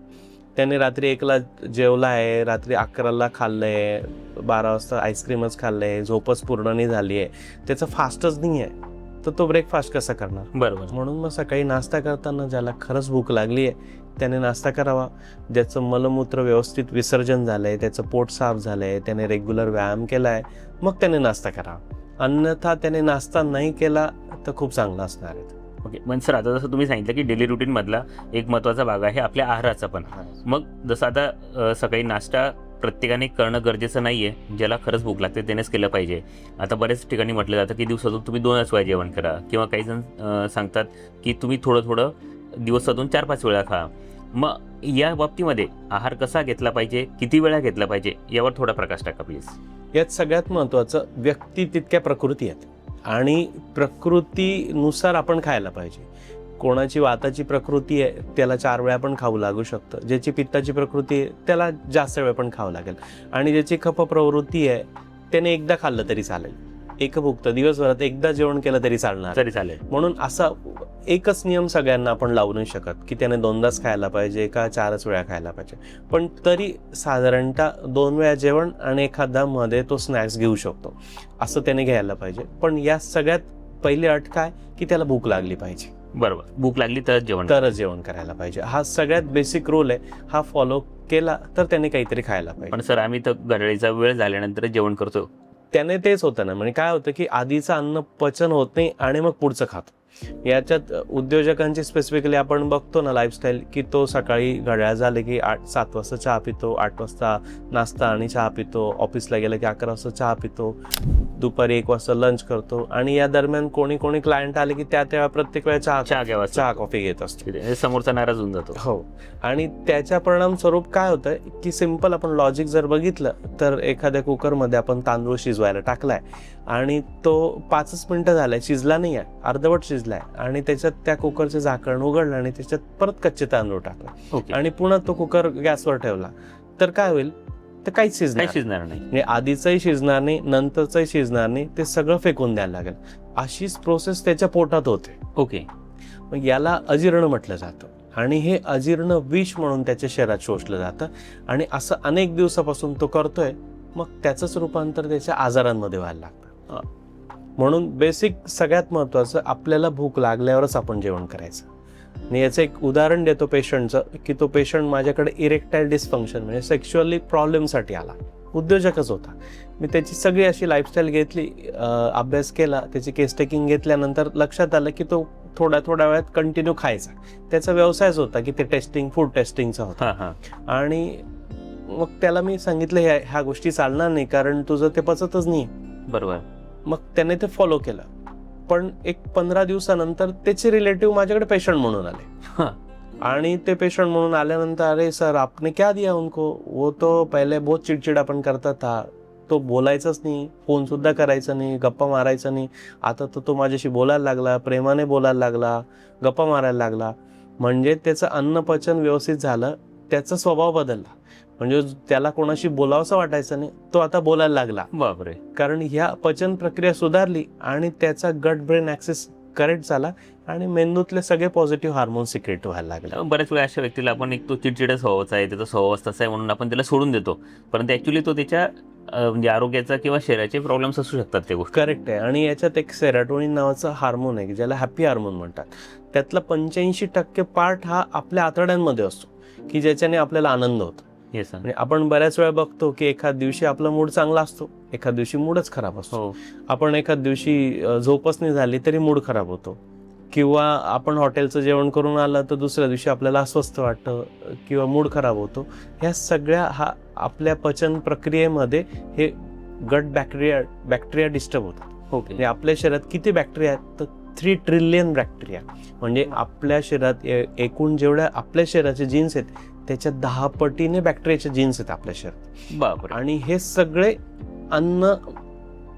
त्याने रात्री 1ला जेवला आहे, रात्री 11ला खाल्लंय, 12 वाजता आईस्क्रीमच खाल्लंय, झोपच पूर्ण नाही झाली आहे, त्याचं फास्टच नाही आहे, तर तो ब्रेकफास्ट कसा करणार. बरोबर. म्हणून मग सकाळी नाश्ता करताना ज्याला खरंच भूक लागली आहे त्याने नाश्ता करावा. ज्याचं मलमूत्र व्यवस्थित विसर्जन झालंय, त्याचं पोट साफ झालंय, त्याने रेग्युलर व्यायाम केलाय, मग त्याने नाश्ता करावा. अन्यथा त्याने नाश्ता नाही केला तर खूप चांगला असणार आहे. ओके. पण सर आता जसं तुम्ही सांगितलं की डेली रुटीनमधला एक महत्त्वाचा भाग आहे आपल्या आहाराचा पण. मग जसं आता सकाळी नाश्ता प्रत्येकाने करणं गरजेचं नाही आहे, ज्याला खरंच भूक लागते त्यानेच केलं पाहिजे. आता बऱ्याच ठिकाणी म्हटलं जातं की दिवसातून तुम्ही 2च वेळा जेवण करा, किंवा काही जण सांगतात की तुम्ही थोडं थोडं दिवसातून 4-5 वेळा खा. मग या बाबतीमध्ये आहार कसा घेतला पाहिजे, किती वेळा घेतला पाहिजे, यावर थोडा प्रकाश टाका प्लीज. यात सगळ्यात महत्त्वाचं व्यक्ती तितक्या प्रकृती आहेत आणि प्रकृतीनुसार आपण खायला पाहिजे. कोणाची वाताची प्रकृती आहे त्याला 4 वेळा पण खाऊ लागू शकतं, ज्याची पित्ताची प्रकृती आहे त्याला जास्त वेळ पण खावं लागेल, आणि ज्याची खप प्रवृत्ती आहे त्याने एकदा खाल्लं तरी चालेल. एकभुक्त दिवसभरात एकदा जेवण केलं तरी चालणार, तरी चालेल. म्हणून असा एकच नियम सगळ्यांना आपण लावू नाही शकत की त्याने 2दाच खायला पाहिजे का 4च वेळा खायला पाहिजे. पण तरी साधारणतः 2 वेळा जेवण आणि एखादा मध्ये तो स्नॅक्स घेऊ शकतो, असं त्याने घ्यायला पाहिजे. पण या सगळ्यात पहिली अट काय की त्याला भूक लागली पाहिजे. बरोबर, भूक लागली तरच जेवण करायला पाहिजे. हा सगळ्यात बेसिक रूल आहे. हा फॉलो केला तर त्याने काहीतरी खायला पाहिजे. पण सर आम्ही तर घड्याळीचा वेळ झाल्यानंतर जेवण करतो. त्याने तेच होतं ना, म्हणजे काय होतं की आधीचं अन्न पचन होत नाही आणि मग पुढचं खातो. याच्यात उद्योजकांची स्पेसिफिकली आपण बघतो ना लाईफस्टाईल, की तो सकाळी घड्याळ झाले की 7 वाजता चहा पितो, 8 वाजता नाश्ता आणि चहा पितो, ऑफिसला गेलं की 11 वाजता चहा पितो, दुपारी 1 वाजता लंच करतो, आणि या दरम्यान कोणी क्लायंट आले की त्या प्रत्येक वेळा चहा कॉफी घेत असतो. हे समोरचा नाराज होऊन जातो. हो, आणि त्याच्या परिणाम स्वरूप काय होतं की सिंपल आपण लॉजिक जर बघितलं तर एखाद्या कुकरमध्ये आपण तांदूळ शिजवायला टाकलाय आणि तो 5च मिनिटं झालाय, शिजला नाही आहे, अर्धवट शिजलाय, आणि त्याच्यात त्या कुकरचे झाकण उघडलं आणि त्याच्यात परत कच्चे तांदूळ टाकले आणि पुन्हा तो कुकर गॅसवर ठेवला, तर काय होईल, तर काहीच शिजणार नाही. आधीचंही शिजणार नाही, नंतरचंही शिजणार नाही, ते सगळं फेकून द्यायला लागेल. अशीच प्रोसेस त्याच्या पोटात होते. ओके. मग याला अजीर्ण म्हटलं जातं, आणि हे अजीर्ण विष म्हणून त्याच्या शरीरात शोषलं जातं, आणि असं अनेक दिवसापासून तो करतोय. मग त्याचंच रूपांतर त्याच्या आजारांमध्ये व्हायला लागतं. म्हणून बेसिक सगळ्यात महत्वाचं, आपल्याला भूक लागल्यावरच आपण जेवण करायचं. आणि याचं एक उदाहरण देतो पेशंटचं, की तो पेशंट माझ्याकडे इरेक्टाईल डिस्फंक्शन म्हणजे सेक्शुअली प्रॉब्लेमसाठी आला. उद्योजकच होता. मी त्याची सगळी अशी लाईफस्टाईल घेतली, अभ्यास केला, त्याची केस टेकिंग घेतल्यानंतर लक्षात आलं की तो थोड्या वेळात कंटिन्यू खायचा. त्याचा व्यवसायच होता की ते फूड टेस्टिंगचा होता. आणि मग त्याला मी सांगितलं ह्या गोष्टी चालणार नाही, कारण तुझं ते पचतच नाही. बरोबर. मग त्याने ते फॉलो केलं. पण एक 15 दिवसानंतर त्याचे रिलेटिव्ह माझ्याकडे पेशंट म्हणून आले, आणि ते पेशंट म्हणून आल्यानंतर, अरे सर आपने क्या दिया उनको, वो तो पहले बहुत चिड़चिड़ापन करता था, तो बोलायचंच नाही, फोन सुद्धा करायचा नाही, गप्पा मारायचा नाही, आता तो माझ्याशी बोलायला लागला, प्रेमाने बोलायला लागला, गप्पा मारायला लागला. म्हणजे त्याचं अन्नपचन व्यवस्थित झालं, त्याचा स्वभाव बदलला. म्हणजे त्याला कोणाशी बोलावंसं वाटायचं नाही, तो आता बोलायला लागला. बापरे. कारण ह्या पचन प्रक्रिया सुधारली आणि त्याचा गट ब्रेन ऍक्सेस करेक्ट झाला, आणि मेंदूतले सगळे पॉझिटिव्ह हार्मोन सिक्रेट व्हायला लागले. बऱ्याच वेळा अशा व्यक्तीला आपण एक तो चिडचिडच स्वभावाचा आहे, त्याचा स्वभाव तसा आहे म्हणून आपण त्याला सोडून देतो, परंतु ऍक्च्युली तो त्याच्या म्हणजे आरोग्याचा किंवा शरीराचे प्रॉब्लेम्स असू शकतात ते गोष्टी. करेक्ट आहे. आणि याच्यात एक सेरोटोनिन नावाचा हार्मोन आहे ज्याला हॅपी हार्मोन म्हणतात. त्यातला 85% पार्ट हा आपल्या आतड्यांमध्ये असतो, की ज्याच्याने आपल्याला आनंद होतो. म्हणजे आपण बऱ्याच वेळा बघतो की एखाद दिवशी आपला मूड चांगला असतो, एखाद दिवशी मूडच खराब असतो. आपण एखाद दिवशी झोपच नाही झाली तरी मूड खराब होतो, किंवा आपण हॉटेलचं जेवण करून आलं तर दुसऱ्या दिवशी आपल्याला अस्वस्थ वाटतं किंवा मूड खराब होतो. ह्या सगळ्या आपल्या पचन प्रक्रियेमध्ये हे गट बॅक्टेरिया डिस्टर्ब होतात. ओके. आपल्या शरीरात किती बॅक्टेरिया आहेत, तर 3 ट्रिलियन बॅक्टेरिया. म्हणजे आपल्या शरीरात एकूण जेवढ्या आपल्या शरीराचे जीन्स आहेत त्याच्या 10 पटीने बॅक्टेरियाचे जीन्स आहेत आपल्या शरीरात. बापरे. आणि हे सगळे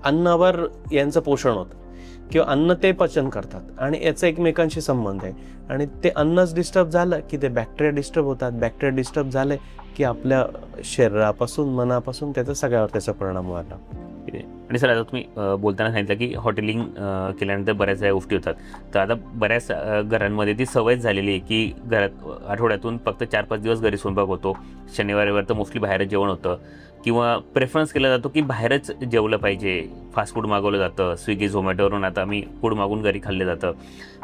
अन्नावर यांचं पोषण होतं, किंवा अन्न ते पचन करतात, आणि याचा एकमेकांशी संबंध आहे. आणि ते अन्नच डिस्टर्ब झालं की ते बॅक्टेरिया डिस्टर्ब होतात, बॅक्टेरिया डिस्टर्ब झाले की आपल्या शरीरापासून मनापासून सगळ्यावर त्याचा परिणाम व्हायला. आणि सर आता तुम्ही बोलताना सांगितलं की हॉटेलिंग केल्यानंतर बऱ्याच काही गोष्टी होतात, तर आता बऱ्याच घरांमध्ये ती सवय झालेली आहे की घरात आठवड्यातून फक्त 4-5 दिवस घरी स्वयंपाक होतो, शनिवार रविवार तर मोस्टली बाहेरच जेवण होतं, किंवा प्रेफरन्स केला जातो की बाहेरच जेवलं पाहिजे, फास्ट फूड मागवलं जातं, स्विगी झोमॅटोवरून आता आम्ही फूड मागून घरी खाल्लं जातं,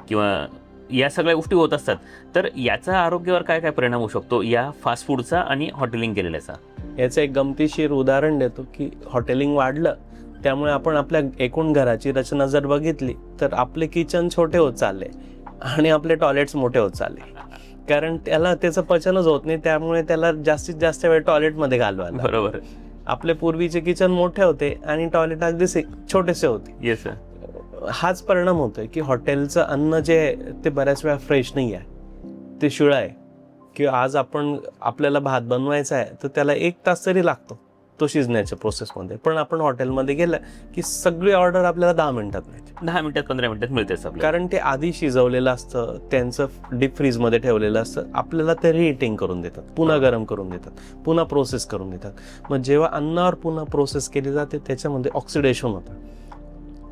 किंवा या सगळ्या गोष्टी होत असतात. तर याचा आरोग्यावर काय काय परिणाम होऊ शकतो या फास्ट फूडचा आणि हॉटेलिंग केलेल्याचा? याचं एक गमतीशीर उदाहरण देतो की हॉटेलिंग वाढलं त्यामुळे आपण आपल्या एकूण घराची रचना जर बघितली तर आपले किचन छोटे होत चालले, आणि आपले टॉयलेट्स मोठे होत चालले, कारण त्याला त्याचं पचनच होत नाही, त्यामुळे त्याला जास्तीत जास्त वेळ टॉयलेटमध्ये घालवायला. बरोबर. आपले पूर्वीचे किचन मोठे होते आणि टॉयलेट अगदी छोटेसे होते. Yes sir. हाच परिणाम होतोय की हॉटेलचं अन्न जे आहे ते बऱ्याच वेळा फ्रेश नाही आहे, ते शिळं आहे. किंवा आज आपल्याला भात बनवायचा आहे तर त्याला 1 तास तरी लागतो तो शिजण्याच्या प्रोसेसमध्ये, पण आपण हॉटेलमध्ये गेलं की सगळी ऑर्डर आपल्याला 10 मिनिटात मिळते. 10 मिनिटात 15 मिनिटात मिळते आपल्याला, कारण ते आधी शिजवलेलं असतं, त्यांचं डीप फ्रीजमध्ये ठेवलेलं असतं. आपल्याला ते रिहीटिंग करून देतात, पुन्हा गरम करून देतात, पुन्हा प्रोसेस करून देतात. मग जेव्हा अन्नावर पुन्हा प्रोसेस केली जाते त्याच्यामध्ये ऑक्सिडेशन होतं.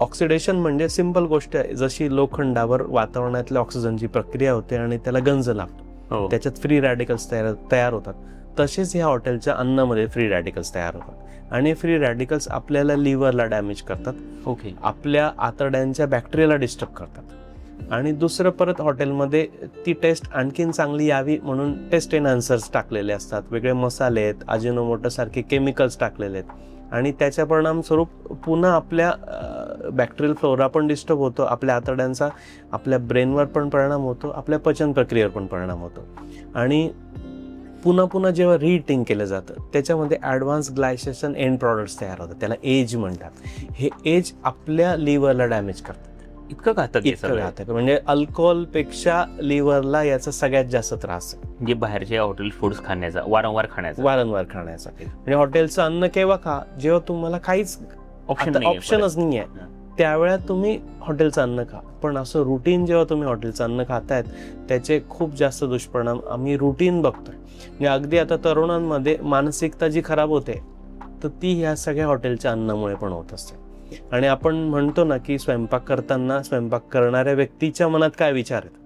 ऑक्सिडेशन म्हणजे सिंपल गोष्ट आहे, जशी लोखंडावर वातावरणातल्या ऑक्सिजनची प्रक्रिया होते आणि त्याला गंज लागतो, त्याच्यात फ्री रॅडिकल्स तयार होतात. तसेच ह्या हॉटेलच्या अन्नामध्ये फ्री रॅडिकल्स तयार होतात आणि फ्री रॅडिकल्स आपल्याला लिव्हरला डॅमेज करतात. ओके. आपल्या आतड्यांच्या बॅक्टेरियाला डिस्टर्ब करतात. आणि दुसरं परत हॉटेलमध्ये ती टेस्ट आणखीन चांगली यावी म्हणून टेस्ट एनहान्सर्स टाकलेले असतात, वेगळे मसाले आहेत, अजिनोमोटो सारखे केमिकल्स टाकलेले आहेत आणि त्याच्या परिणामस्वरूप पुन्हा आपल्या बॅक्टेरियल फ्लोरा पण डिस्टर्ब होतो, आपल्या आतड्यांचा आपल्या ब्रेनवर पण परिणाम होतो, आपल्या पचन प्रक्रियेवर पण परिणाम होतो. आणि पुन्हा जेव्हा रिहीटिंग केलं जातं त्याच्यामध्ये ॲडव्हान्स ग्लायसेशन एंड प्रॉडक्ट्स तयार होतात, त्याला एज म्हणतात. हे एज आपल्या लिव्हरला डॅमेज करतात. इतकं घातक म्हणजे अल्कोहोलपेक्षा लिव्हरला याचा सगळ्यात जास्त त्रास आहे. म्हणजे बाहेरचे हॉटेल फूड्स खाण्याचा, वारंवार खाण्याचा. म्हणजे हॉटेलचं अन्न केव्हा खा, जेव्हा तुम्हाला काहीच ऑप्शनच नाही आहे, त्यावेळेला तुम्ही हॉटेलचं अन्न खा. पण असं रुटीन जेव्हा तुम्ही हॉटेलचं अन्न खातायत त्याचे खूप जास्त दुष्परिणाम आम्ही रुटीन बघतोय. म्हणजे अगदी आता तरुणांमध्ये मानसिकता जी खराब होते तर ती ह्या सगळ्या हॉटेलच्या अन्नामुळे पण होत असते. आणि आपण म्हणतो ना की स्वयंपाक करताना स्वयंपाक करणाऱ्या व्यक्तीच्या मनात काय विचार आहेत.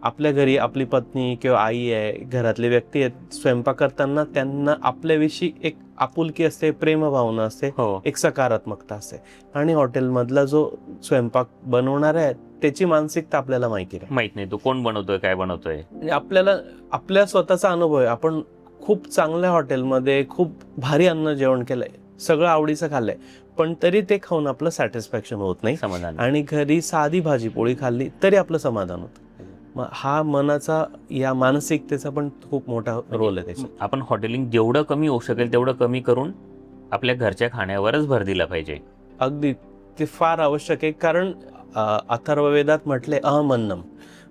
आपल्या घरी आपली पत्नी किंवा आई आहे, घरातले व्यक्ती आहेत, स्वयंपाक करताना त्यांना आपल्याविषयी एक आपुलकी असते, प्रेमभावना असते, एक सकारात्मकता असते. आणि हॉटेलमधला जो स्वयंपाक बनवणार आहे त्याची मानसिकता आपल्याला माहित नाही, तो कोण बनवतोय, काय बनवतोय. आपल्याला आपल्या स्वतःचा अनुभव आहे. आपण खूप चांगल्या हॉटेलमध्ये खूप भारी अन्न जेवण केलंय, सगळं आवडीचं खाल्लंय, पण तरी ते खाऊन आपलं सॅटिस्फॅक्शन होत नाही, समाधान. आणि घरी साधी भाजी पोळी खाल्ली तरी आपलं समाधान होतं. मग हा मनाचा, या मानसिकतेचा पण खूप मोठा रोल आहे त्याच्यात. आपण हॉटेलिंग जेवढं कमी होऊ शकेल तेवढं कमी करून आपल्या घरच्या खाण्यावरच भर दिला पाहिजे. अगदी ते फार आवश्यक आहे. कारण अथर्ववेदात म्हटले अहमन्नम,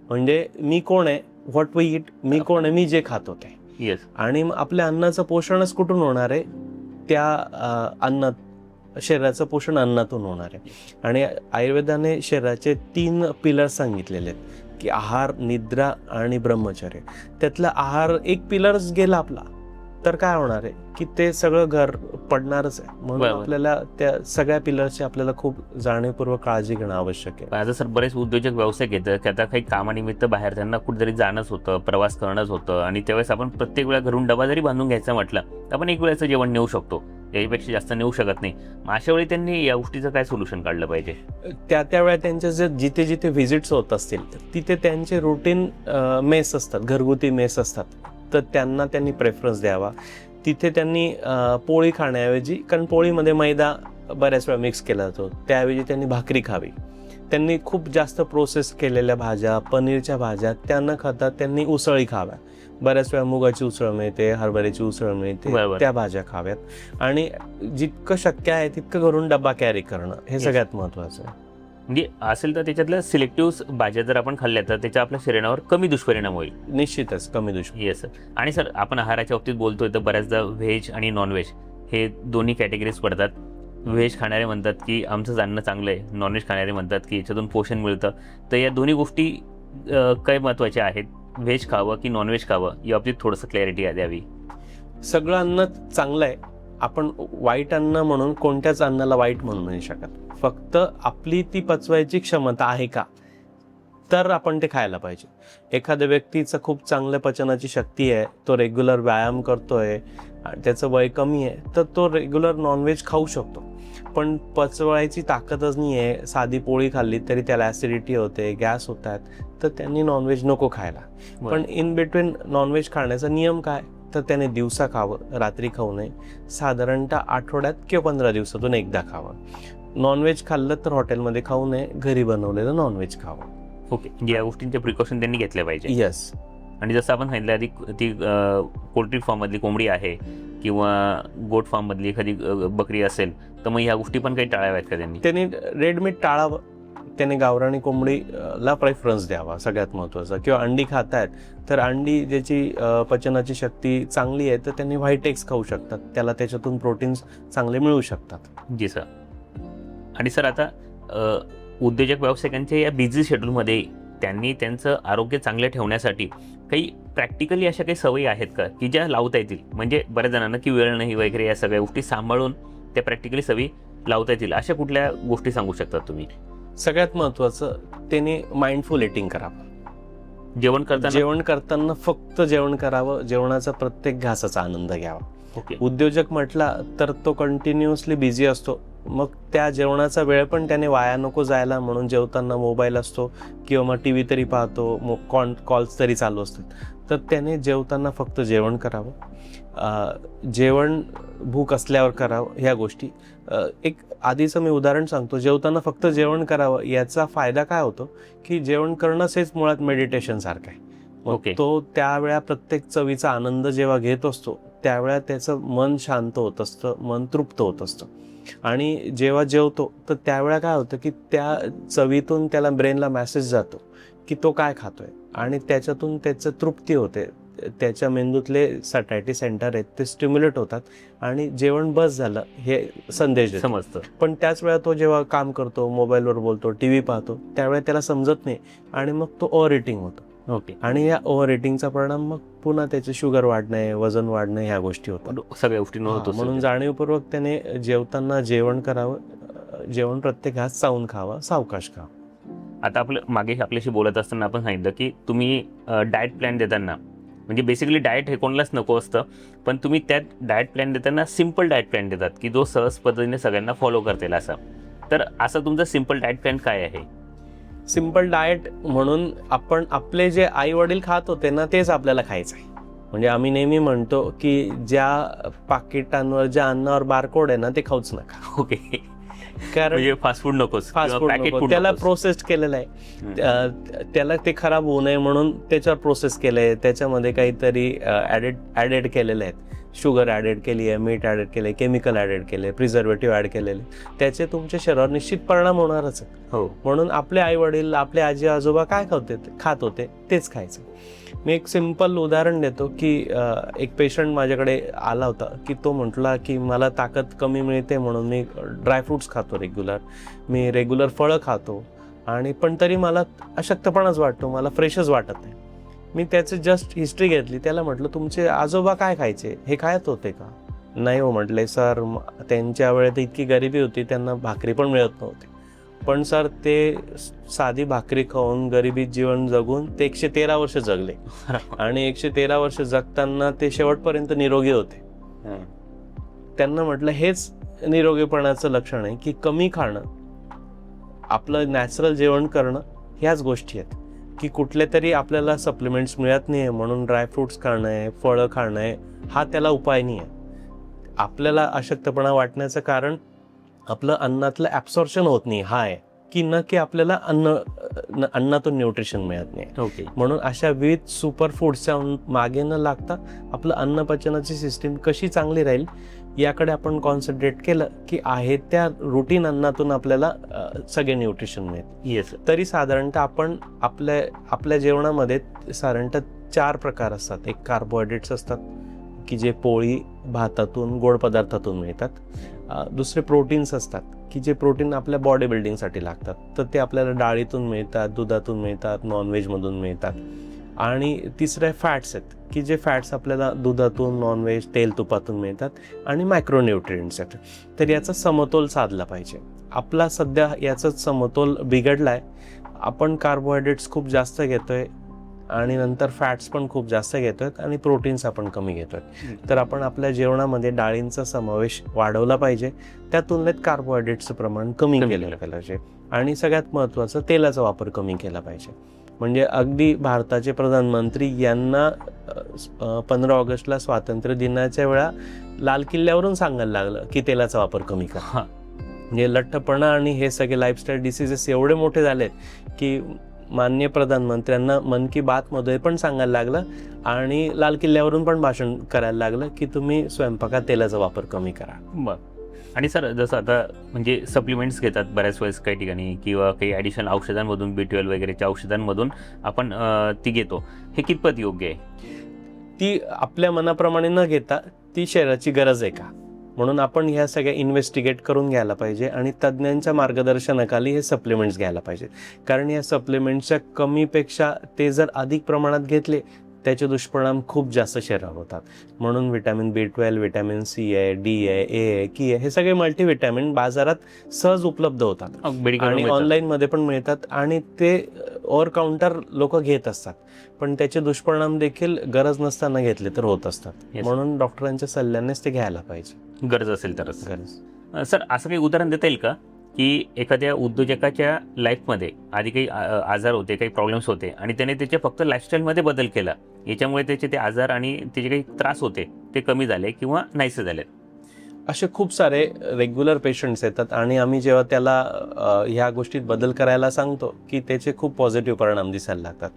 म्हणजे मी कोण आहे, व्हॉट वी ईट, मी कोण आहे, मी जे खातो ते. येस. आणि आपल्या अन्नाचं पोषणच कुठून होणार आहे, त्या अन्नात, शरीराचं पोषण अन्नातून होणार आहे. आणि आयुर्वेदाने शरीराचे 3 पिलर सांगितलेले आहेत की आहार, निद्रा आणि ब्रह्मचर्य. त्यातला आहार एक पिलरच गेला आपला तर काय होणार आहे की ते सगळं घर पडणारच आहे. म्हणून आपल्याला त्या सगळ्या पिलरची आपल्याला खूप जाणीवपूर्वक काळजी घेणं आवश्यक आहे. आता सर बरेच उद्योजक व्यवसाय घेतात की आता काही कामानिमित्त बाहेर त्यांना कुठेतरी जाणंच होतं, प्रवास करणंच होतं, आणि त्यावेळेस आपण प्रत्येक वेळा घरून डबा जरी बांधून घ्यायचा म्हटलं आपण एक वेळेचं जेवण नेऊ शकतो, यापेक्षा जास्त नेऊ शकत नाही. मग अशा वेळी त्यांनी या गोष्टीचं काय सोल्युशन काढलं पाहिजे. त्यावेळेला त्यांच्या जे जिथे व्हिजिट्स होत असतील तिथे त्यांचे रुटीन मेस असतात, घरगुती मेस असतात, तर त्यांनी प्रेफरन्स द्यावा. तिथे त्यांनी पोळी खाण्याऐवजी, कारण पोळीमध्ये मैदा बऱ्याच वेळा मिक्स केला जातो, त्याऐवजी त्यांनी भाकरी खावी. त्यांनी खूप जास्त प्रोसेस केलेल्या भाज्या, पनीरच्या भाज्या त्या न खाता त्यांनी उसळी खाव्या. बऱ्याच वेळा मुगाची उसळ मिळते, हरभऱ्याची उसळ मिळते, त्या भाज्या खाव्यात. आणि जितकं शक्य आहे तितकं घरून डबा कॅरी करणं हे सगळ्यात महत्त्वाचं आहे. म्हणजे असेल तर त्याच्यातल्या सिलेक्टिव्ह भाज्या जर आपण खाल्ल्या तर त्याचा आपल्या शरीरावर कमी दुष्परिणाम होईल. निश्चितच कमी दुष्परिणाम. Yes sir. आणि सर आपण आहाराच्या बाबतीत बोलतोय तर बऱ्याचदा व्हेज आणि नॉनव्हेज हे दोन्ही कॅटेगरीज पडतात. व्हेज खाणारे म्हणतात की आमचं अन्न चांगलं आहे, नॉनव्हेज खाणारे म्हणतात की याच्यातून पोषण मिळतं. तर या दोन्ही गोष्टी काय महत्त्वाच्या आहेत, व्हेज खावं की नॉनव्हेज खावं, या बाबतीत थोडंसं क्लॅरिटी द्यावी. सगळं अन्न चांगलं आहे, आपण वाईट अन्न म्हणून कोणत्याच अन्नाला वाईट म्हणू नाही शकत. फक्त आपली ती पचवायची क्षमता आहे का, तर आपण ते खायला पाहिजे. एखाद्या व्यक्तीचं खूप चांगल्या पचनाची शक्ती आहे, तो रेग्युलर व्यायाम करतोय, त्याचं वय कमी आहे, तर तो रेग्युलर नॉनव्हेज खाऊ शकतो. पण पचवायची ताकदच नाही आहे, साधी पोळी खाल्ली तरी त्याला ॲसिडिटी होते, गॅस होतात, तर त्यांनी नॉनव्हेज नको खायला. पण इन बिटवीन नॉनव्हेज खाण्याचा नियम काय, तर त्याने दिवसा खावं, रात्री खाऊ नये. साधारणतः आठवड्यात किंवा 15 दिवसातून एकदा खावं. नॉनव्हेज खाल्लं तर हॉटेलमध्ये खाऊ नये, घरी बनवलेलं नॉनव्हेज खावं. ओके, म्हणजे या गोष्टींचे प्रिकॉशन त्यांनी घेतले पाहिजे. येस. आणि जसं आपण सांगितलं आधी, ती पोल्ट्री फार्ममधली कोंबडी आहे किंवा गोट फार्ममधली एखादी बकरी असेल, तर मग ह्या गोष्टी पण काही टाळाव्यात का त्यांनी? त्यांनी रेड मीट टाळावं, त्याने गावरानी कोंबडीला प्रेफरन्स द्यावा सगळ्यात महत्त्वाचं. किंवा अंडी खातायत तर अंडी ज्याची पचनाची शक्ती चांगली आहे तर त्यांनी व्हाईट एग्स खाऊ शकतात, त्याला त्याच्यातून प्रोटीन्स चांगले मिळू शकतात. जी सर. आणि सर आता उद्योजक व्यावसायिकांच्या या बिझी शेड्यूलमध्ये त्यांनी त्यांचं आरोग्य चांगलं ठेवण्यासाठी काही प्रॅक्टिकली अशा काही सवयी आहेत का की ज्या लावता येतील? म्हणजे बऱ्याच जणांना की वेळ नाही वगैरे या सगळ्या गोष्टी सांभाळून त्या प्रॅक्टिकली सवयी लावता येतील, अशा कुठल्या गोष्टी सांगू शकतात तुम्ही? सगळ्यात महत्त्वाचं, त्याने माइंडफुल इटिंग करावं. जेवण करताना फक्त जेवण करावं, जेवणाचा प्रत्येक घासाचा आनंद घ्यावा. ओके. उद्योजक म्हटला तर तो कंटिन्युअसली बिझी असतो, मग त्या जेवणाचा वेळ पण त्याने वाया नको जायला म्हणून जेवताना मोबाईल असतो किंवा मग टी व्ही तरी पाहतो, कॉल्स तरी चालू असतात, तर त्याने जेवताना फक्त जेवण करावं. जेवण भूक असल्यावर करावं. ह्या गोष्टी एक आधीचं मी उदाहरण सांगतो. जेवताना फक्त जेवण करावं याचा फायदा काय होतो की जेवण करणंच हेच मुळात मेडिटेशन सारखं आहे. ओके. तो त्यावेळा प्रत्येक चवीचा आनंद जेव्हा घेत असतो त्यावेळा त्याचं मन शांत होत असतं, मन तृप्त होत असतं. आणि जेव्हा जेवतो तर त्यावेळा काय होतं की त्या चवीतून त्याला ब्रेनला मेसेज जातो की तो काय खातोय आणि त्याच्यातून त्याचं तृप्ती होते. त्याच्या मेंदूतले सटायटी सेंटर आहेत ते स्टिम्युलेट होतात आणि जेवण बस झालं हे संदेश देतो. समजतं. पण त्याच वेळा तो जेव्हा काम करतो, मोबाईलवर बोलतो, टी व्ही पाहतो, त्यावेळेला त्याला समजत नाही आणि मग तो ओव्हर इटिंग होतो. ओके. आणि या ओव्हर इटिंगचा परिणाम मग पुन्हा त्याचे शुगर वाढणे, वजन वाढणे ह्या गोष्टी होतात. सगळ्या गोष्टी होतो. म्हणून जाणीवपूर्वक त्याने जेवताना जेवण करावं, जेवण प्रत्येक घास चावून खावा, सावकाश खावं. आता मागे आपल्याशी बोलत असताना आपण सांगितलं की तुम्ही डाएट प्लॅन देताना, म्हणजे बेसिकली डाएट हे कोणालाच नको असतं, पण तुम्ही त्यात डाएट प्लॅन देताना सिम्पल डाएट प्लॅन देतात की जो सहज पद्धतीने सगळ्यांना फॉलो करता येईल असा. तर असं तुमचं सिम्पल डाएट प्लॅन काय आहे? सिम्पल डाएट म्हणून आपण आपले जे आई वडील खात होते ना तेच आपल्याला खायचं आहे. म्हणजे आम्ही नेहमी म्हणतो की ज्या पाकिटांवर, ज्या अन्नावर बारकोड आहे ना ते खाऊच नका. ओके. कारण म्हणजे फास्ट फूड नकोच, फास्ट फूड नको, त्याला प्रोसेस्ड केलेलं आहे, त्याला ते खराब होऊ नये म्हणून त्याच्यावर प्रोसेस केलंय, त्याच्यामध्ये काहीतरी ॲडेड केलेले आहेत, शुगर ॲडेड केली आहे, मीठ ॲडेड केलं आहे, केमिकल ॲडेड केले, प्रिझर्वेटिव्ह ॲड केलेले, त्याचे तुमच्या शरीरावर निश्चित परिणाम होणारच आहे. हो. म्हणून आपले आई वडील, आपले आजी आजोबा काय खात होते तेच खायचं. मी एक सिम्पल उदाहरण देतो की एक पेशंट माझ्याकडे आला होता की तो म्हटला की मला ताकद कमी मिळते म्हणून मी ड्रायफ्रुट्स खातो रेग्युलर, मी रेग्युलर फळं खातो आणि पण तरी मला अशक्तपणाच वाटतो, मला फ्रेशच वाटत नाही. मी त्याचं जस्ट हिस्ट्री घेतली, त्याला म्हटलं तुमचे आजोबा काय खायचे, हे खायत होते का? नाही हो म्हटले, सर त्यांच्या वेळेत इतकी गरिबी होती, त्यांना भाकरी पण मिळत नव्हती, पण सर ते साधी भाकरी खाऊन गरिबीत जीवन जगून ते 113 वर्ष जगले आणि 113 वर्ष जगताना ते शेवटपर्यंत निरोगी होते. त्यांना म्हटलं हेच निरोगीपणाचं लक्षण आहे की कमी खाणं, आपलं नॅचरल जेवण करणं, ह्याच गोष्टी आहेत की कुठले तरी आपल्याला सप्लिमेंट्स मिळत नाही आहे म्हणून ड्रायफ्रुट्स खाणं आहे, फळं खाणं आहे, हा त्याला उपाय नाही आहे. आपल्याला अशक्तपणा वाटण्याचं कारण आपलं अन्नातलं ॲब्सॉर्प्शन होत नाही हा आहे, की न की आपल्याला अन्नातून न्यूट्रिशन मिळत नाही. ओके. म्हणून अशा विविध सुपर फूड्सच्या मागे न लागता आपलं अन्नपचनाची सिस्टीम कशी चांगली राहील याकडे आपण कॉन्सन्ट्रेट केलं की आहे त्या रुटीन अन्नातून आपल्याला सगळे न्यूट्रिशन मिळेल. येस. तरी साधारणतः आपण आपल्या जेवणामध्ये साधारणतः 4 प्रकार असतात. एक कार्बोहायड्रेट्स असतात की जे पोळी, भातातून, गोड पदार्थातून मिळतात. दुसरे प्रोटीन्स असतात की जे प्रोटीन आपल्या बॉडी बिल्डिंगसाठी लागतात, तर ते आपल्याला डाळीतून मिळतात, दुधातून मिळतात, नॉनव्हेजमधून मिळतात. आणि तिसरे फॅट्स आहेत की जे फॅट्स आपल्याला दुधातून, नॉनव्हेज, तेल, तुपातून मिळतात. आणि मायक्रोन्यूट्रिएंट्स आहेत. तर याचा समतोल साधला पाहिजे. आपला सध्या याचाच समतोल बिघडला आहे. आपण कार्बोहायड्रेट्स खूप जास्त घेतोय आणि नंतर फॅट्स पण खूप जास्त घेतोय आणि प्रोटीन्स आपण कमी घेतोय. तर आपण आपल्या जेवणामध्ये डाळींचा समावेश वाढवला पाहिजे, त्या तुलनेत कार्बोहायड्रेट्सचं प्रमाण कमी केलं पाहिजे आणि सगळ्यात महत्त्वाचं तेलाचा वापर कमी केला पाहिजे. म्हणजे अगदी भारताचे प्रधानमंत्री यांना 15 ऑगस्टला स्वातंत्र्य दिनाच्या वेळा लाल किल्ल्यावरून सांगायला लागलं की तेलाचा वापर कमी करा. म्हणजे लठ्ठपणा आणि हे सगळे लाईफस्टाईल डिसीजेस एवढे मोठे झालेत की माननीय प्रधानमंत्र्यांना मन की बातमध्ये पण सांगायला लागलं आणि लाल किल्ल्यावरून पण भाषण करायला लागलं की तुम्ही स्वयंपाकात तेलाचा वापर कमी करा. बरं. आणि सर जसं आता म्हणजे सप्लिमेंट्स घेतात बऱ्याच वेळेस काही ठिकाणी किंवा काही ॲडिशनल औषधांमधून B12 वगैरेच्या औषधांमधून आपण ती घेतो, हे कितपत योग्य आहे? ती आपल्या मनाप्रमाणे न घेता ती शरीराची गरज आहे का, म्हणून आपण ह्या सगळ्या इन्व्हेस्टिगेट करून घ्यायला पाहिजे आणि तज्ज्ञांच्या मार्गदर्शनाखाली हे सप्लिमेंट्स घ्यायला पाहिजे. कारण या सप्लिमेंट्सच्या कमीपेक्षा ते जर अधिक प्रमाणात घेतले त्याचे दुष्परिणाम खूप जास्त शरीरावर होतात. म्हणून व्हिटॅमिन B12, व्हिटॅमिन C आहे, D आहे, A आहे, की आहे, हे सगळे मल्टीव्हिटॅमिन बाजारात सहज उपलब्ध होतात आणि ऑनलाईनमध्ये पण मिळतात आणि ते ओव्हर काउंटर लोक घेत असतात, पण त्याचे दुष्परिणाम देखील गरज नसताना घेतले तर होत असतात. म्हणून डॉक्टरांच्या सल्ल्यानेच ते घ्यायला पाहिजे, गरज असेल तरच. गरज. सर असं काही उदाहरण देता येईल का की एखाद्या उद्योजकाच्या लाईफमध्ये आधी काही आजार होते, काही प्रॉब्लेम्स होते आणि त्याने त्याचे फक्त लाईफस्टाईलमध्ये बदल केला, याच्यामुळे त्याचे ते आजार आणि त्याचे काही त्रास होते ते कमी झाले किंवा नाहीसे झाले? असे खूप सारे रेग्युलर पेशंट्स येतात आणि आम्ही जेव्हा त्याला ह्या गोष्टीत बदल करायला सांगतो की त्याचे खूप पॉझिटिव्ह परिणाम दिसायला लागतात.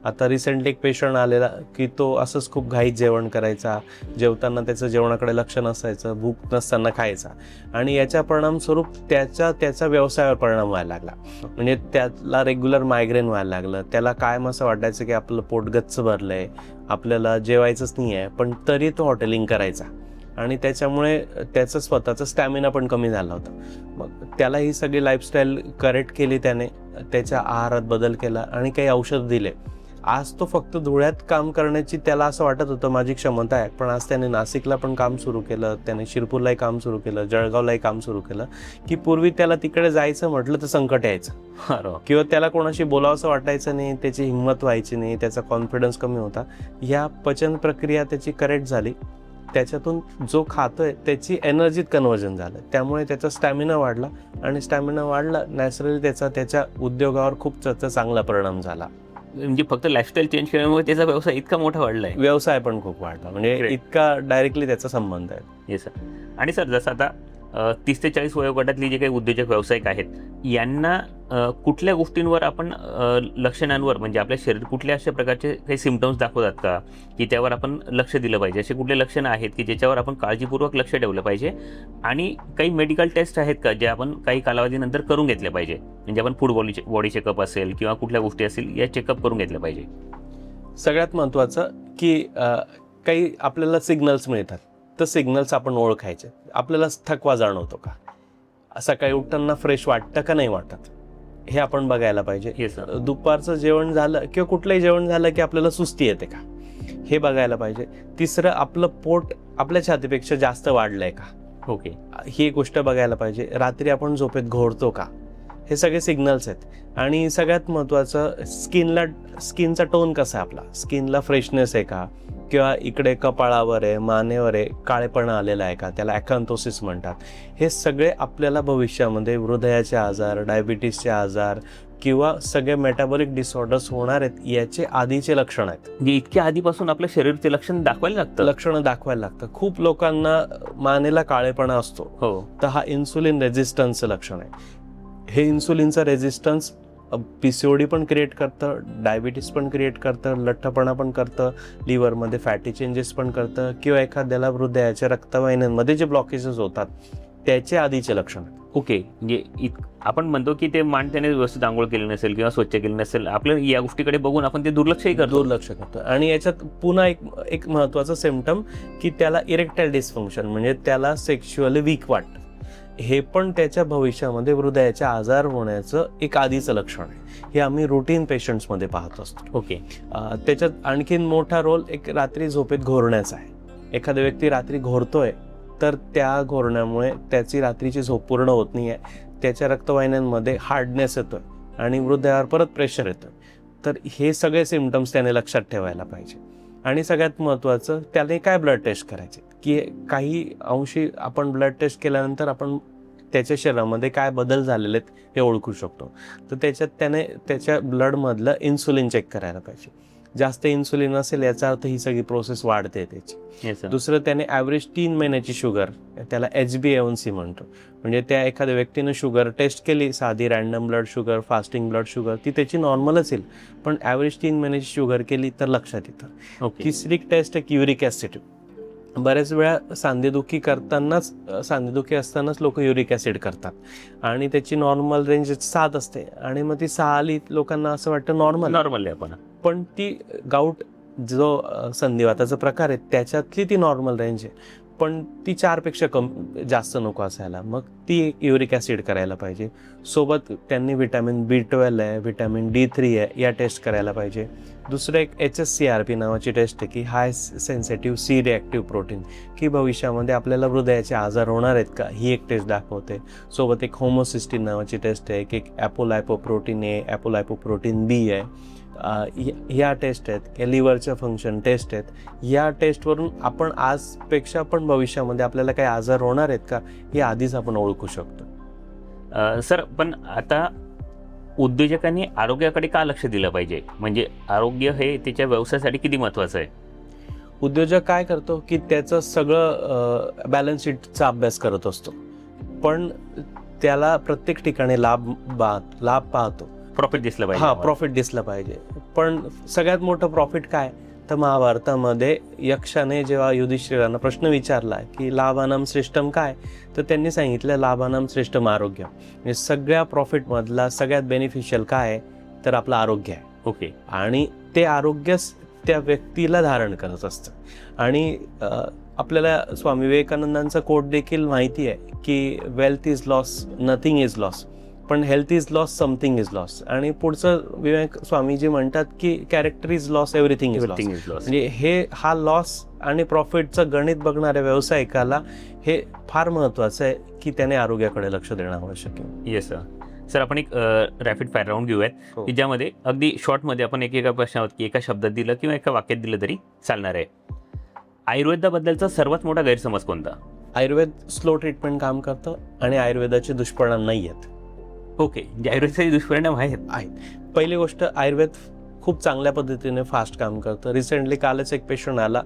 आता रिसेंटली एक पेशंट आलेला की तो असंच खूप घाईत जेवण करायचा, जेवताना त्याचं जेवणाकडे लक्ष नसायचं, भूक नसताना खायचा आणि याच्या परिणामस्वरूप त्याचा व्यवसायावर परिणाम व्हायला लागला. म्हणजे त्याला रेग्युलर मायग्रेन व्हायला लागलं, त्याला कायम असं वाटायचं की आपलं पोट गच्च भरलंय, आपल्याला जेवायचंच नाही आहे, पण तरी तो हॉटेलिंग करायचा आणि त्याच्यामुळे त्याचं स्वतःचं स्टॅमिना पण कमी झाला होता. मग त्याला ही सगळी लाईफस्टाईल करेक्ट केली त्याने, त्याच्या आहारात बदल केला आणि काही औषध दिले. आज तो फक्त धुळ्यात काम करण्याची त्याला असं वाटत होतं माझी क्षमता आहे, पण आज त्याने नाशिकला पण काम सुरू केलं, त्याने शिरपूरलाही काम सुरू केलं, जळगावलाही काम सुरू केलं. की पूर्वी त्याला तिकडे जायचं म्हटलं तर संकट यायचं किंवा त्याला कोणाशी बोलावंसं वाटायचं नाही, त्याची हिंमत व्हायची नाही, त्याचा कॉन्फिडन्स कमी होता. ह्या पचन प्रक्रिया त्याची करेक्ट झाली, त्याच्यातून जो खातोय त्याची एनर्जीत कन्व्हर्जन झालं, त्यामुळे त्याचा स्टॅमिना वाढला आणि स्टॅमिना वाढला नॅचरली त्याच्या उद्योगावर खूप चांगला परिणाम झाला. म्हणजे फक्त लाईफस्टाईल चेंज केल्यामुळे त्याचा व्यवसाय इतका मोठा वाढलाय? व्यवसाय पण खूप वाढला, म्हणजे इतका डायरेक्टली त्याचा संबंध आहे. Yes sir. आणि सर जसं आता 30 ते 40 वयोगटातली जे काही उद्योजक व्यावसायिक आहेत यांना कुठल्या गोष्टींवर आपण लक्षणांवर म्हणजे आपल्या शरीर कुठल्या अशा प्रकारचे काही सिम्पटम्स दाखवतात का की त्यावर आपण लक्ष दिलं पाहिजे? असे कुठले लक्षणं आहेत की ज्याच्यावर आपण काळजीपूर्वक लक्ष ठेवलं पाहिजे आणि काही मेडिकल टेस्ट आहेत का जे आपण काही कालावधीनंतर करून घेतले पाहिजे? म्हणजे आपण फुल बॉडी चेकअप असेल किंवा कुठल्या गोष्टी असेल या चेकअप करून घेतल्या पाहिजे. सगळ्यात महत्त्वाचं की काही आपल्याला सिग्नल्स मिळतात, तर सिग्नल्स आपण ओळखायचे. आपल्याला थकवा जाणवतो का, सकाळी उठताना फ्रेश वाटतं का नाही वाटत, हे आपण बघायला पाहिजे. दुपारचं जेवण झालं किंवा कुठलंही जेवण झालं की आपल्याला सुस्ती येते का, हे बघायला पाहिजे. तिसरं, आपलं पोट आपल्या छातीपेक्षा जास्त वाढलंय का, ओके, ही गोष्ट बघायला पाहिजे. रात्री आपण झोपेत घोरतो का, हे सगळे सिग्नल्स आहेत. आणि सगळ्यात महत्त्वाचं, स्किनचा टोन कसा आहे आपला, स्किनला फ्रेशनेस आहे का, किंवा इकडे कपाळावर आहे, मानेवर आहे, काळेपणा आलेला आहे का, त्याला ॲकॅन्थोसिस म्हणतात. हे सगळे आपल्याला भविष्यामध्ये हृदयाचे आजार, डायबिटीसचे आजार किंवा सगळे मेटाबॉलिक डिसऑर्डर्स होणार आहेत याचे आधीचे लक्षण आहेत. म्हणजे इतक्या आधीपासून आपल्या शरीरचे लक्षण दाखवायला लागतं. खूप लोकांना मानेला काळेपणा असतो, हो, तर हा इन्सुलिन रेझिस्टन्सचं लक्षण आहे. हे इन्सुलिनचं रेझिस्टन्स PCOD पण क्रिएट करतं, डायबिटीस पण क्रिएट करतं, लठ्ठपणा पण करतं, लिव्हरमध्ये फॅटी चेंजेस पण करतं किंवा एखाद्याला हृदयाच्या रक्तवाहिन्यांमध्ये जे ब्लॉकेजेस होतात त्याचे आधीचे लक्षण. ओके, म्हणजे आपण म्हणतो की ते मान त्याने व्यवस्थित आंघोळ केली नसेल किंवा स्वच्छ केली नसेल, आपल्या या गोष्टीकडे बघून आपण ते दुर्लक्ष करतो. आणि याच्यात पुन्हा एक महत्त्वाचं सिम्पटम की त्याला इरेक्टाईल डिसफंक्शन, म्हणजे त्याला सेक्शुअली वीक वाटतं, हे पण त्याच्या भविष्यामध्ये हृदयाचे आजार होण्याचं एक आधीचं लक्षण आहे. हे आम्ही रुटीन पेशंट्समध्ये पाहत असतो. ओके, त्याच्यात आणखीन मोठा रोल एक रात्री झोपेत घोरण्याचा आहे. एखादा व्यक्ती रात्री घोरतोय तर त्या घोरण्यामुळे त्याची रात्रीची झोप पूर्ण होत नाही आहे, त्याच्या रक्तवाहिन्यांमध्ये हार्डनेस येतोय आणि हृदयावर परत प्रेशर येतोय. तर हे सगळे सिम्पटम्स त्याने लक्षात ठेवायला पाहिजे. आणि सगळ्यात महत्त्वाचं, त्याने काय ब्लड टेस्ट करायचे, की काही अंशी आपण ब्लड टेस्ट केल्यानंतर आपण त्याच्या शरीरामध्ये काय बदल झालेले आहेत हे ओळखू शकतो. तर त्याच्यात त्याने त्याच्या ब्लडमधलं इन्सुलिन चेक करायला पाहिजे. जास्त इन्सुलिन असेल याचा अर्थ ही सगळी प्रोसेस वाढते त्याची. Yes sir. दुसरं, त्याने ॲव्हरेज 3 महिन्याची शुगर, त्याला HbA1c म्हणतो, म्हणजे त्या एखाद्या व्यक्तीनं शुगर टेस्ट केली, साधी random blood sugar, fasting blood sugar, ती त्याची नॉर्मलच येईल, पण ॲव्हरेज 3 महिन्याची शुगर केली तर लक्षात येतं. ओके. तिसरी टेस्ट आहे युरिक ॲसिड. बऱ्याच वेळा सांधेदुखी असतानाच लोक युरिक ॲसिड करतात आणि त्याची नॉर्मल रेंज 7 असते आणि मग ती 6 आली, लोकांना असं वाटतं नॉर्मल, आहे आपण. पण ती गाऊट जो संधिवाताचा प्रकार आहे त्याच्यातली ती नॉर्मल रेंज आहे, पण ती 4 पेक्षा जास्त नको असायला, मग ती युरिक ॲसिड करायला पाहिजे. सोबत त्यांनी व्हिटॅमिन B12 आहे, व्हिटॅमिन D3 आहे, या टेस्ट करायला पाहिजे. दुसरं एक HSCRP नावाची टेस्ट आहे की हाय सेन्सिटिव्ह सी रिॲक्टिव्ह प्रोटीन, की भविष्यामध्ये आपल्याला हृदयाचे आजार होणार आहेत का, ही एक टेस्ट दाखवते. सोबत एक होमोसिस्टिन नावाची टेस्ट आहे, एक ॲपोलायपोप्रोटीन A, ॲपोलायपोप्रोटीन B आहे. ह्या टेस्ट आहेत, लिव्हरच्या फंक्शन टेस्ट आहेत. या टेस्टवरून आपण आजपेक्षा पण भविष्यामध्ये आपल्याला काही आजार होणार आहेत का हे आधीच आपण ओळखू शकतो. सर, पण आता उद्योजकांनी आरोग्याकडे का लक्ष दिलं पाहिजे, म्हणजे आरोग्य हे त्याच्या व्यवसायासाठी किती महत्त्वाचं आहे? उद्योजक काय करतो की त्याचं सगळं बॅलन्स शीटचा अभ्यास करत असतो, पण त्याला प्रत्येक ठिकाणी लाभ पाहतो, प्रॉफिट दिसलं पाहिजे. प्रॉफिट दिसलं पाहिजे. पण सगळ्यात मोठं प्रॉफिट काय, तर महाभारतामध्ये यक्षाने जेव्हा युधिष्ठिरांना प्रश्न विचारला की लाभानाम श्रेष्ठम काय, तर त्यांनी सांगितलं लाभानाम श्रेष्ठम आरोग्य. म्हणजे सगळ्या प्रॉफिटमधला सगळ्यात बेनिफिशियल काय आहे, तर आपलं आरोग्य आहे. ओके. आणि ते आरोग्यच त्या व्यक्तीला धारण करत असतं. आणि आपल्याला स्वामी विवेकानंदांचा कोट देखील माहिती आहे की wealth is lost, nothing is lost, पण health is lost, something is lost. आणि पुढचं विवेक स्वामीजी म्हणतात की character is lost, everything is lost. म्हणजे हा लॉस आणि प्रॉफिटचं गणित बघणाऱ्या व्यावसायिकाला हे फार महत्वाचं आहे की त्याने आरोग्याकडे लक्ष देणं आवश्यक आहे. Yes sir. सर, आपण एक रॅपिड फायर राऊंड घेऊयात, की ज्यामध्ये अगदी शॉर्टमध्ये आपण एका प्रश्नावर की एका शब्दात दिलं किंवा एका वाक्यात दिलं तरी चालणार आहे. आयुर्वेदाबद्दलचा सर्वात मोठा गैरसमज कोणता? आयुर्वेद स्लो ट्रीटमेंट काम करतं आणि आयुर्वेदाचे दुष्परिणाम नाही आहेत. ओके. जे आयुर्वेदाचे दुष्परिणाम आहेत. पहिली गोष्ट, आयुर्वेद खूप चांगल्या पद्धतीने फास्ट काम करतं. रिसेंटली कालच एक पेशंट आला,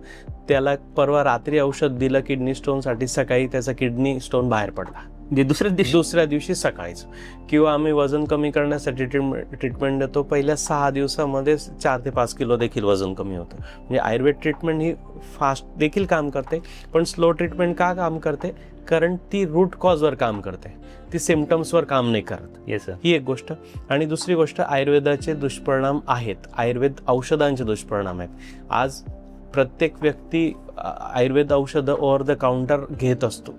त्याला परवा रात्री औषध दिलं किडनी स्टोनसाठी, सकाळी त्याचा किडनी स्टोन बाहेर पडला. दुसऱ्या दिवशी सकाळीच. किंवा आम्ही वजन कमी करण्यासाठी ट्रीटमेंट देतो, पहिल्या 6 दिवसामध्ये 4 ते 5 किलो देखील वजन कमी होतं. म्हणजे आयुर्वेद ट्रीटमेंट ही फास्ट देखील काम करते, पण स्लो ट्रीटमेंट का काम करते, कारण ती रूट कॉजवर काम करते, ती सिम्पटम्सवर काम नाही करत. Yes sir. ही एक गोष्ट. आणि दुसरी गोष्ट, आयुर्वेदाचे दुष्परिणाम आहेत, आयुर्वेद औषधांचे दुष्परिणाम आहेत. आज प्रत्येक व्यक्ती आयुर्वेद औषधं ओव्हर द काउंटर घेत असतो.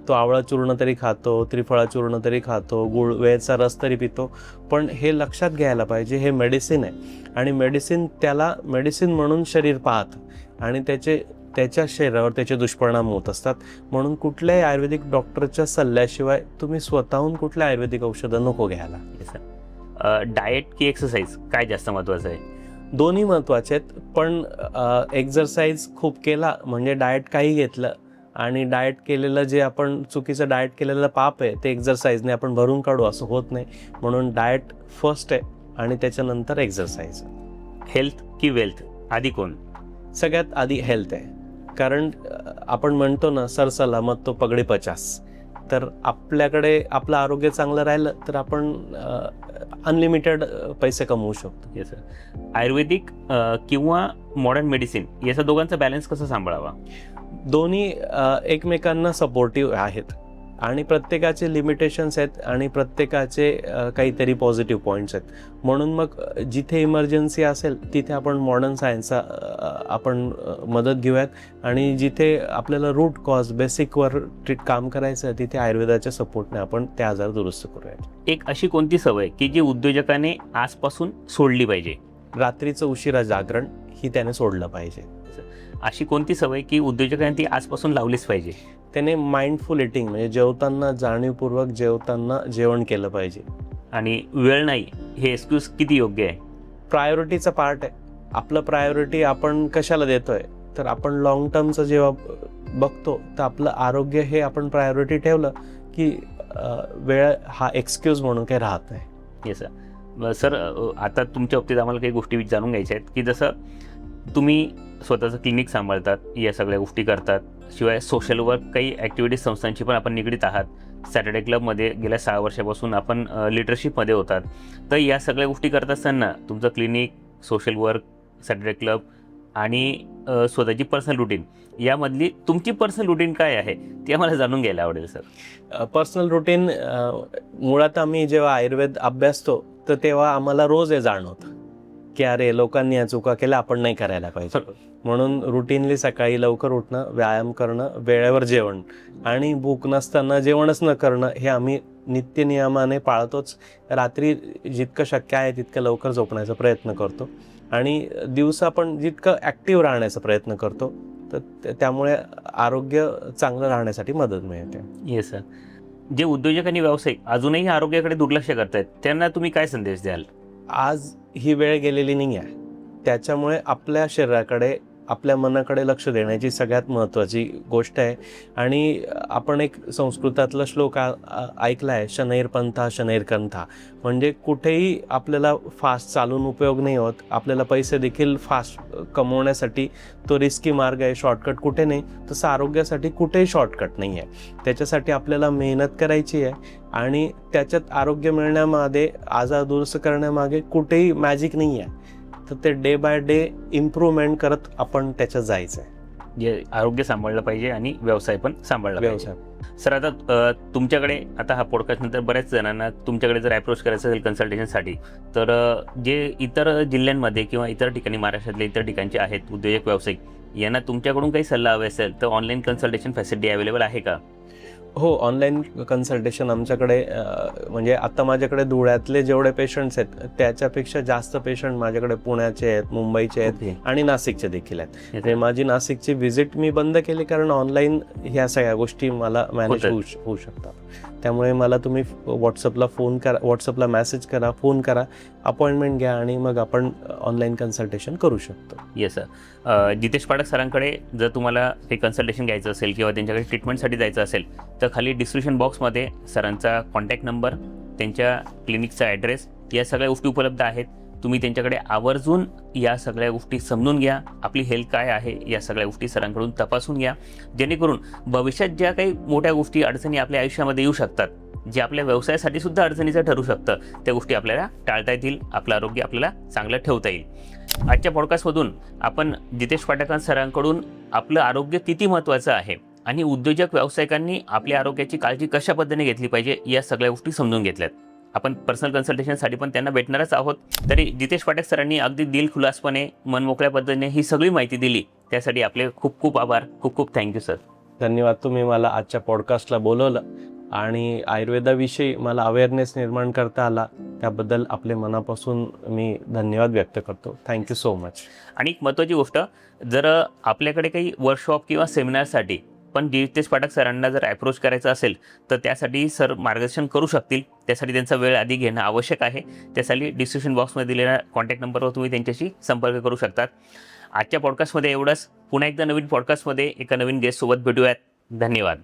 तो आवळा चूर्ण तरी खातो, त्रिफळा चूर्ण तरी खातो, गुळ वेळचा रस तरी पितो, पण हे लक्षात घ्यायला पाहिजे हे मेडिसिन आहे आणि त्याला मेडिसिन म्हणून शरीर पाहतं आणि त्याच्या शरीरावर त्याचे दुष्परिणाम होत असतात. म्हणून कुठल्याही आयुर्वेदिक डॉक्टरच्या सल्ल्याशिवाय तुम्ही स्वतःहून कुठल्या आयुर्वेदिक औषधं नको घ्यायला. डाएट की एक्सरसाइज काय जास्त महत्त्वाचं आहे? दोन्ही महत्त्वाचे आहेत, पण एक्सरसाइज खूप केला म्हणजे डाएट काही घेतलं आणि डाएट केलेलं जे आपण चुकीचं डाएट केलेलं पाप आहे ते एक्सरसाइजने आपण भरून काढू असं होत नाही. म्हणून डाएट फर्स्ट आहे आणि त्याच्यानंतर एक्सरसाइज. हेल्थ की वेल्थ, आधी कोण? सगळ्यात आधी हेल्थ आहे, कारण आपण म्हणतो ना सर सलामत तो पगडी 50. तर आपल्याकडे आपलं आरोग्य चांगलं राहिलं तर आपण अनलिमिटेड पैसे कमवू शकतो. Yes sir. आयुर्वेदिक किंवा मॉडर्न मेडिसिन याचा दोघांचा बॅलन्स कसा सांभाळावा? दोन्ही एकमेकांना सपोर्टिव्ह आहेत आणि प्रत्येकाचे लिमिटेशन्स आहेत आणि प्रत्येकाचे काहीतरी पॉझिटिव्ह पॉईंट्स आहेत. म्हणून मग जिथे इमर्जन्सी असेल तिथे आपण मॉडर्न सायन्सचा आपण मदत घेऊयात आणि जिथे आपल्याला रूट कॉज बेसिकवर काम करायचं आहे तिथे आयुर्वेदाच्या सपोर्टने आपण ते आजार दुरुस्त करूयात. एक अशी कोणती सवय की जी उद्योजकाने आजपासून सोडली पाहिजे? रात्रीचं उशिरा जागरण ही त्याने सोडलं पाहिजे. अशी कोणती सवय की उद्योजकांनी ती आजपासून लावलीच पाहिजे? त्याने माइंडफुल इटिंग म्हणजे जेवताना जाणीवपूर्वक जेवताना जेवण केलं पाहिजे. आणि वेळ नाही हे एक्सक्यूज किती योग्य आहे? प्रायोरिटीचा पार्ट आहे. आपलं प्रायोरिटी आपण कशाला देतोय, तर आपण लॉंग टर्मचं जेव्हा बघतो तर आपलं आरोग्य हे आपण प्रायोरिटी ठेवलं की वेळ हा एक्सक्यूज म्हणून काही राहत नाही. Yes sir. सर, आता तुमच्या बाबतीत आम्हाला काही गोष्टी जाणून घ्यायच्या आहेत की जसं तुम्ही स्वतःचं क्लिनिक सांभाळतात, या सगळ्या गोष्टी करतात, शिवाय सोशल वर्क काही ॲक्टिव्हिटीज संस्थांची पण आपण निगडीत आहात. सॅटर्डे क्लबमध्ये गेल्या 6 वर्षापासून आपण लिडरशिपमध्ये होतात. तर या सगळ्या गोष्टी करत असताना तुमचं clinic, social work, Saturday club आणि स्वतःची पर्सनल रुटीन, यामधली तुमची पर्सनल रुटीन काय आहे ते आम्हाला जाणून घ्यायला आवडेल सर. पर्सनल रुटीन, मुळात आम्ही जेव्हा आयुर्वेद अभ्यासतो तर तेव्हा आम्हाला रोज हे जाणवतं की अरे लोकांनी या चुका केल्या, आपण नाही करायला पाहिजे. म्हणून रुटीनली सकाळी लवकर उठणं, व्यायाम करणं, वेळेवर जेवण आणि भूक नसताना जेवणच न करणं हे आम्ही नित्यनियमाने पाळतोच. रात्री जितकं शक्य आहे तितकं लवकर झोपण्याचा प्रयत्न करतो आणि दिवसा पण जितकं ॲक्टिव्ह राहण्याचा प्रयत्न करतो. तर त्यामुळे आरोग्य चांगलं राहण्यासाठी मदत मिळते. Yes sir. जे उद्योजक आणि व्यावसायिक अजूनही आरोग्याकडे दुर्लक्ष करतायत त्यांना तुम्ही काय संदेश द्याल? आज ही वेळ गेलेली नाही आहे, त्याच्यामुळे आपल्या शरीराकडे, आपल्या मनाकडे लक्ष देण्याची सगळ्यात महत्त्वाची गोष्ट आहे. आणि आपण एक संस्कृतातला श्लोक ऐकला आहे, शनैर्पंथा शनैर्कंथा. म्हणजे कुठेही आपल्याला फास्ट चालून उपयोग नाही होत. आपल्याला पैसे देखील फास्ट कमवण्यासाठी तो रिस्की मार्ग आहे, शॉर्टकट कुठे नाही. तसं आरोग्यासाठी कुठेही शॉर्टकट नाही आहे. त्याच्यासाठी आपल्याला मेहनत करायची आहे आणि त्याच्यात आरोग्य मिळण्यामागे, आजार दुरुस्त करण्यामागे कुठेही मॅजिक नाही आहे. तर ते डे बाय डे इम्प्रूव्हमेंट करत आपण त्याच्यात जायचं आहे. जे आरोग्य सांभाळलं पाहिजे आणि व्यवसाय पण सांभाळला व्यवसाय. पाहिजे. सर, आता तुमच्याकडे, आता हा पॉडकास्ट नंतर बऱ्याच जणांना तुमच्याकडे जर अप्रोच करायचं असेल कन्सल्टेशनसाठी, तर जे इतर जिल्ह्यांमध्ये किंवा इतर ठिकाणी, महाराष्ट्रातल्या इतर ठिकाणचे आहेत उद्योजक व्यावसायिक, यांना तुमच्याकडून काही सल्ला हवे असेल तर ऑनलाईन कन्सल्टेशन फॅसिलिटी अवेलेबल आहे का? हो, ऑनलाईन कन्सल्टेशन आमच्याकडे, म्हणजे आता माझ्याकडे धुळ्यातले जेवढे पेशंट्स आहेत त्याच्यापेक्षा जास्त पेशंट माझ्याकडे पुण्याचे आहेत, मुंबईचे आहेत आणि नाशिकचे देखील आहेत. म्हणजे माझी नाशिकची व्हिजिट मी बंद केली कारण ऑनलाईन ह्या सगळ्या गोष्टी मला मॅनेज होऊ शकतात. त्यामुळे मला तुम्ही व्हॉट्सअपला मेसेज करा, फोन करा, अपॉइंटमेंट घ्या आणि मग आपण ऑनलाईन कन्सल्टेशन करू शकतो. Yes sir. जितेश पाठक सरांकडे जर तुम्हाला काही कन्सल्टेशन घ्यायचं असेल किंवा त्यांच्याकडे ट्रीटमेंटसाठी जायचं असेल तर खाली डिस्क्रिप्शन बॉक्समध्ये सरांचा कॉन्टॅक्ट नंबर, त्यांच्या क्लिनिकचा ॲड्रेस, या सगळ्या गोष्टी उपलब्ध आहेत. तुम्ही त्यांच्याकडे आवर्जून या सगळ्या गोष्टी समजून घ्या, आपली हेल्थ काय आहे या सगळ्या गोष्टी सरांकडून तपासून घ्या, जेणेकरून भविष्यात ज्या काही मोठ्या गोष्टी, अडचणी आपल्या आयुष्यामध्ये येऊ शकतात, जे आपल्या व्यवसायासाठी सुद्धा अडचणीचं ठरू शकतं, त्या गोष्टी आपल्याला टाळता येतील, आपलं आरोग्य आपल्याला चांगलं ठेवता येईल. आजच्या पॉडकास्टमधून आपण जितेश पाठक सरांकडून आपलं आरोग्य किती महत्त्वाचं आहे आणि उद्योजक व्यावसायिकांनी आपल्या आरोग्याची काळजी कशा पद्धतीने घेतली पाहिजे या सगळ्या गोष्टी समजून घेतल्यात. आपण पर्सनल कन्सल्टेशनसाठी पण त्यांना भेटणारच आहोत. तरी जितेश पाठक सरांनी अगदी दिलखुलासपणे, मनमोकळ्या पद्धतीने ही सगळी माहिती दिली, त्यासाठी आपले खूप खूप आभार. खूप खूप थँक्यू सर. धन्यवाद. तुम्ही मला आजच्या पॉडकास्टला बोलवलं आणि आयुर्वेदाविषयी मला अवेअरनेस निर्माण करता आला, त्याबद्दल आपले मनापासून मी धन्यवाद व्यक्त करतो. Thank you so much. आणि एक महत्त्वाची गोष्ट, जर आपल्याकडे काही वर्कशॉप किंवा सेमिनारसाठी पण जितेश पाठक सरांना जर अप्रोच करायचं असेल तर त्यासाठी सर मार्गदर्शन करू शकतील. त्यासाठी त्यांचा वेळ आधी घेणं आवश्यक आहे. त्यासाठी डिस्क्रिप्शन बॉक्समध्ये दिलेल्या कॉन्टॅक्ट नंबरवर तुम्ही त्यांच्याशी संपर्क करू शकतात. आजच्या पॉडकास्टमध्ये एवढंच. पुन्हा एकदा नवीन पॉडकास्टमध्ये एका नवीन गेस्टसोबत भेटूयात. धन्यवाद.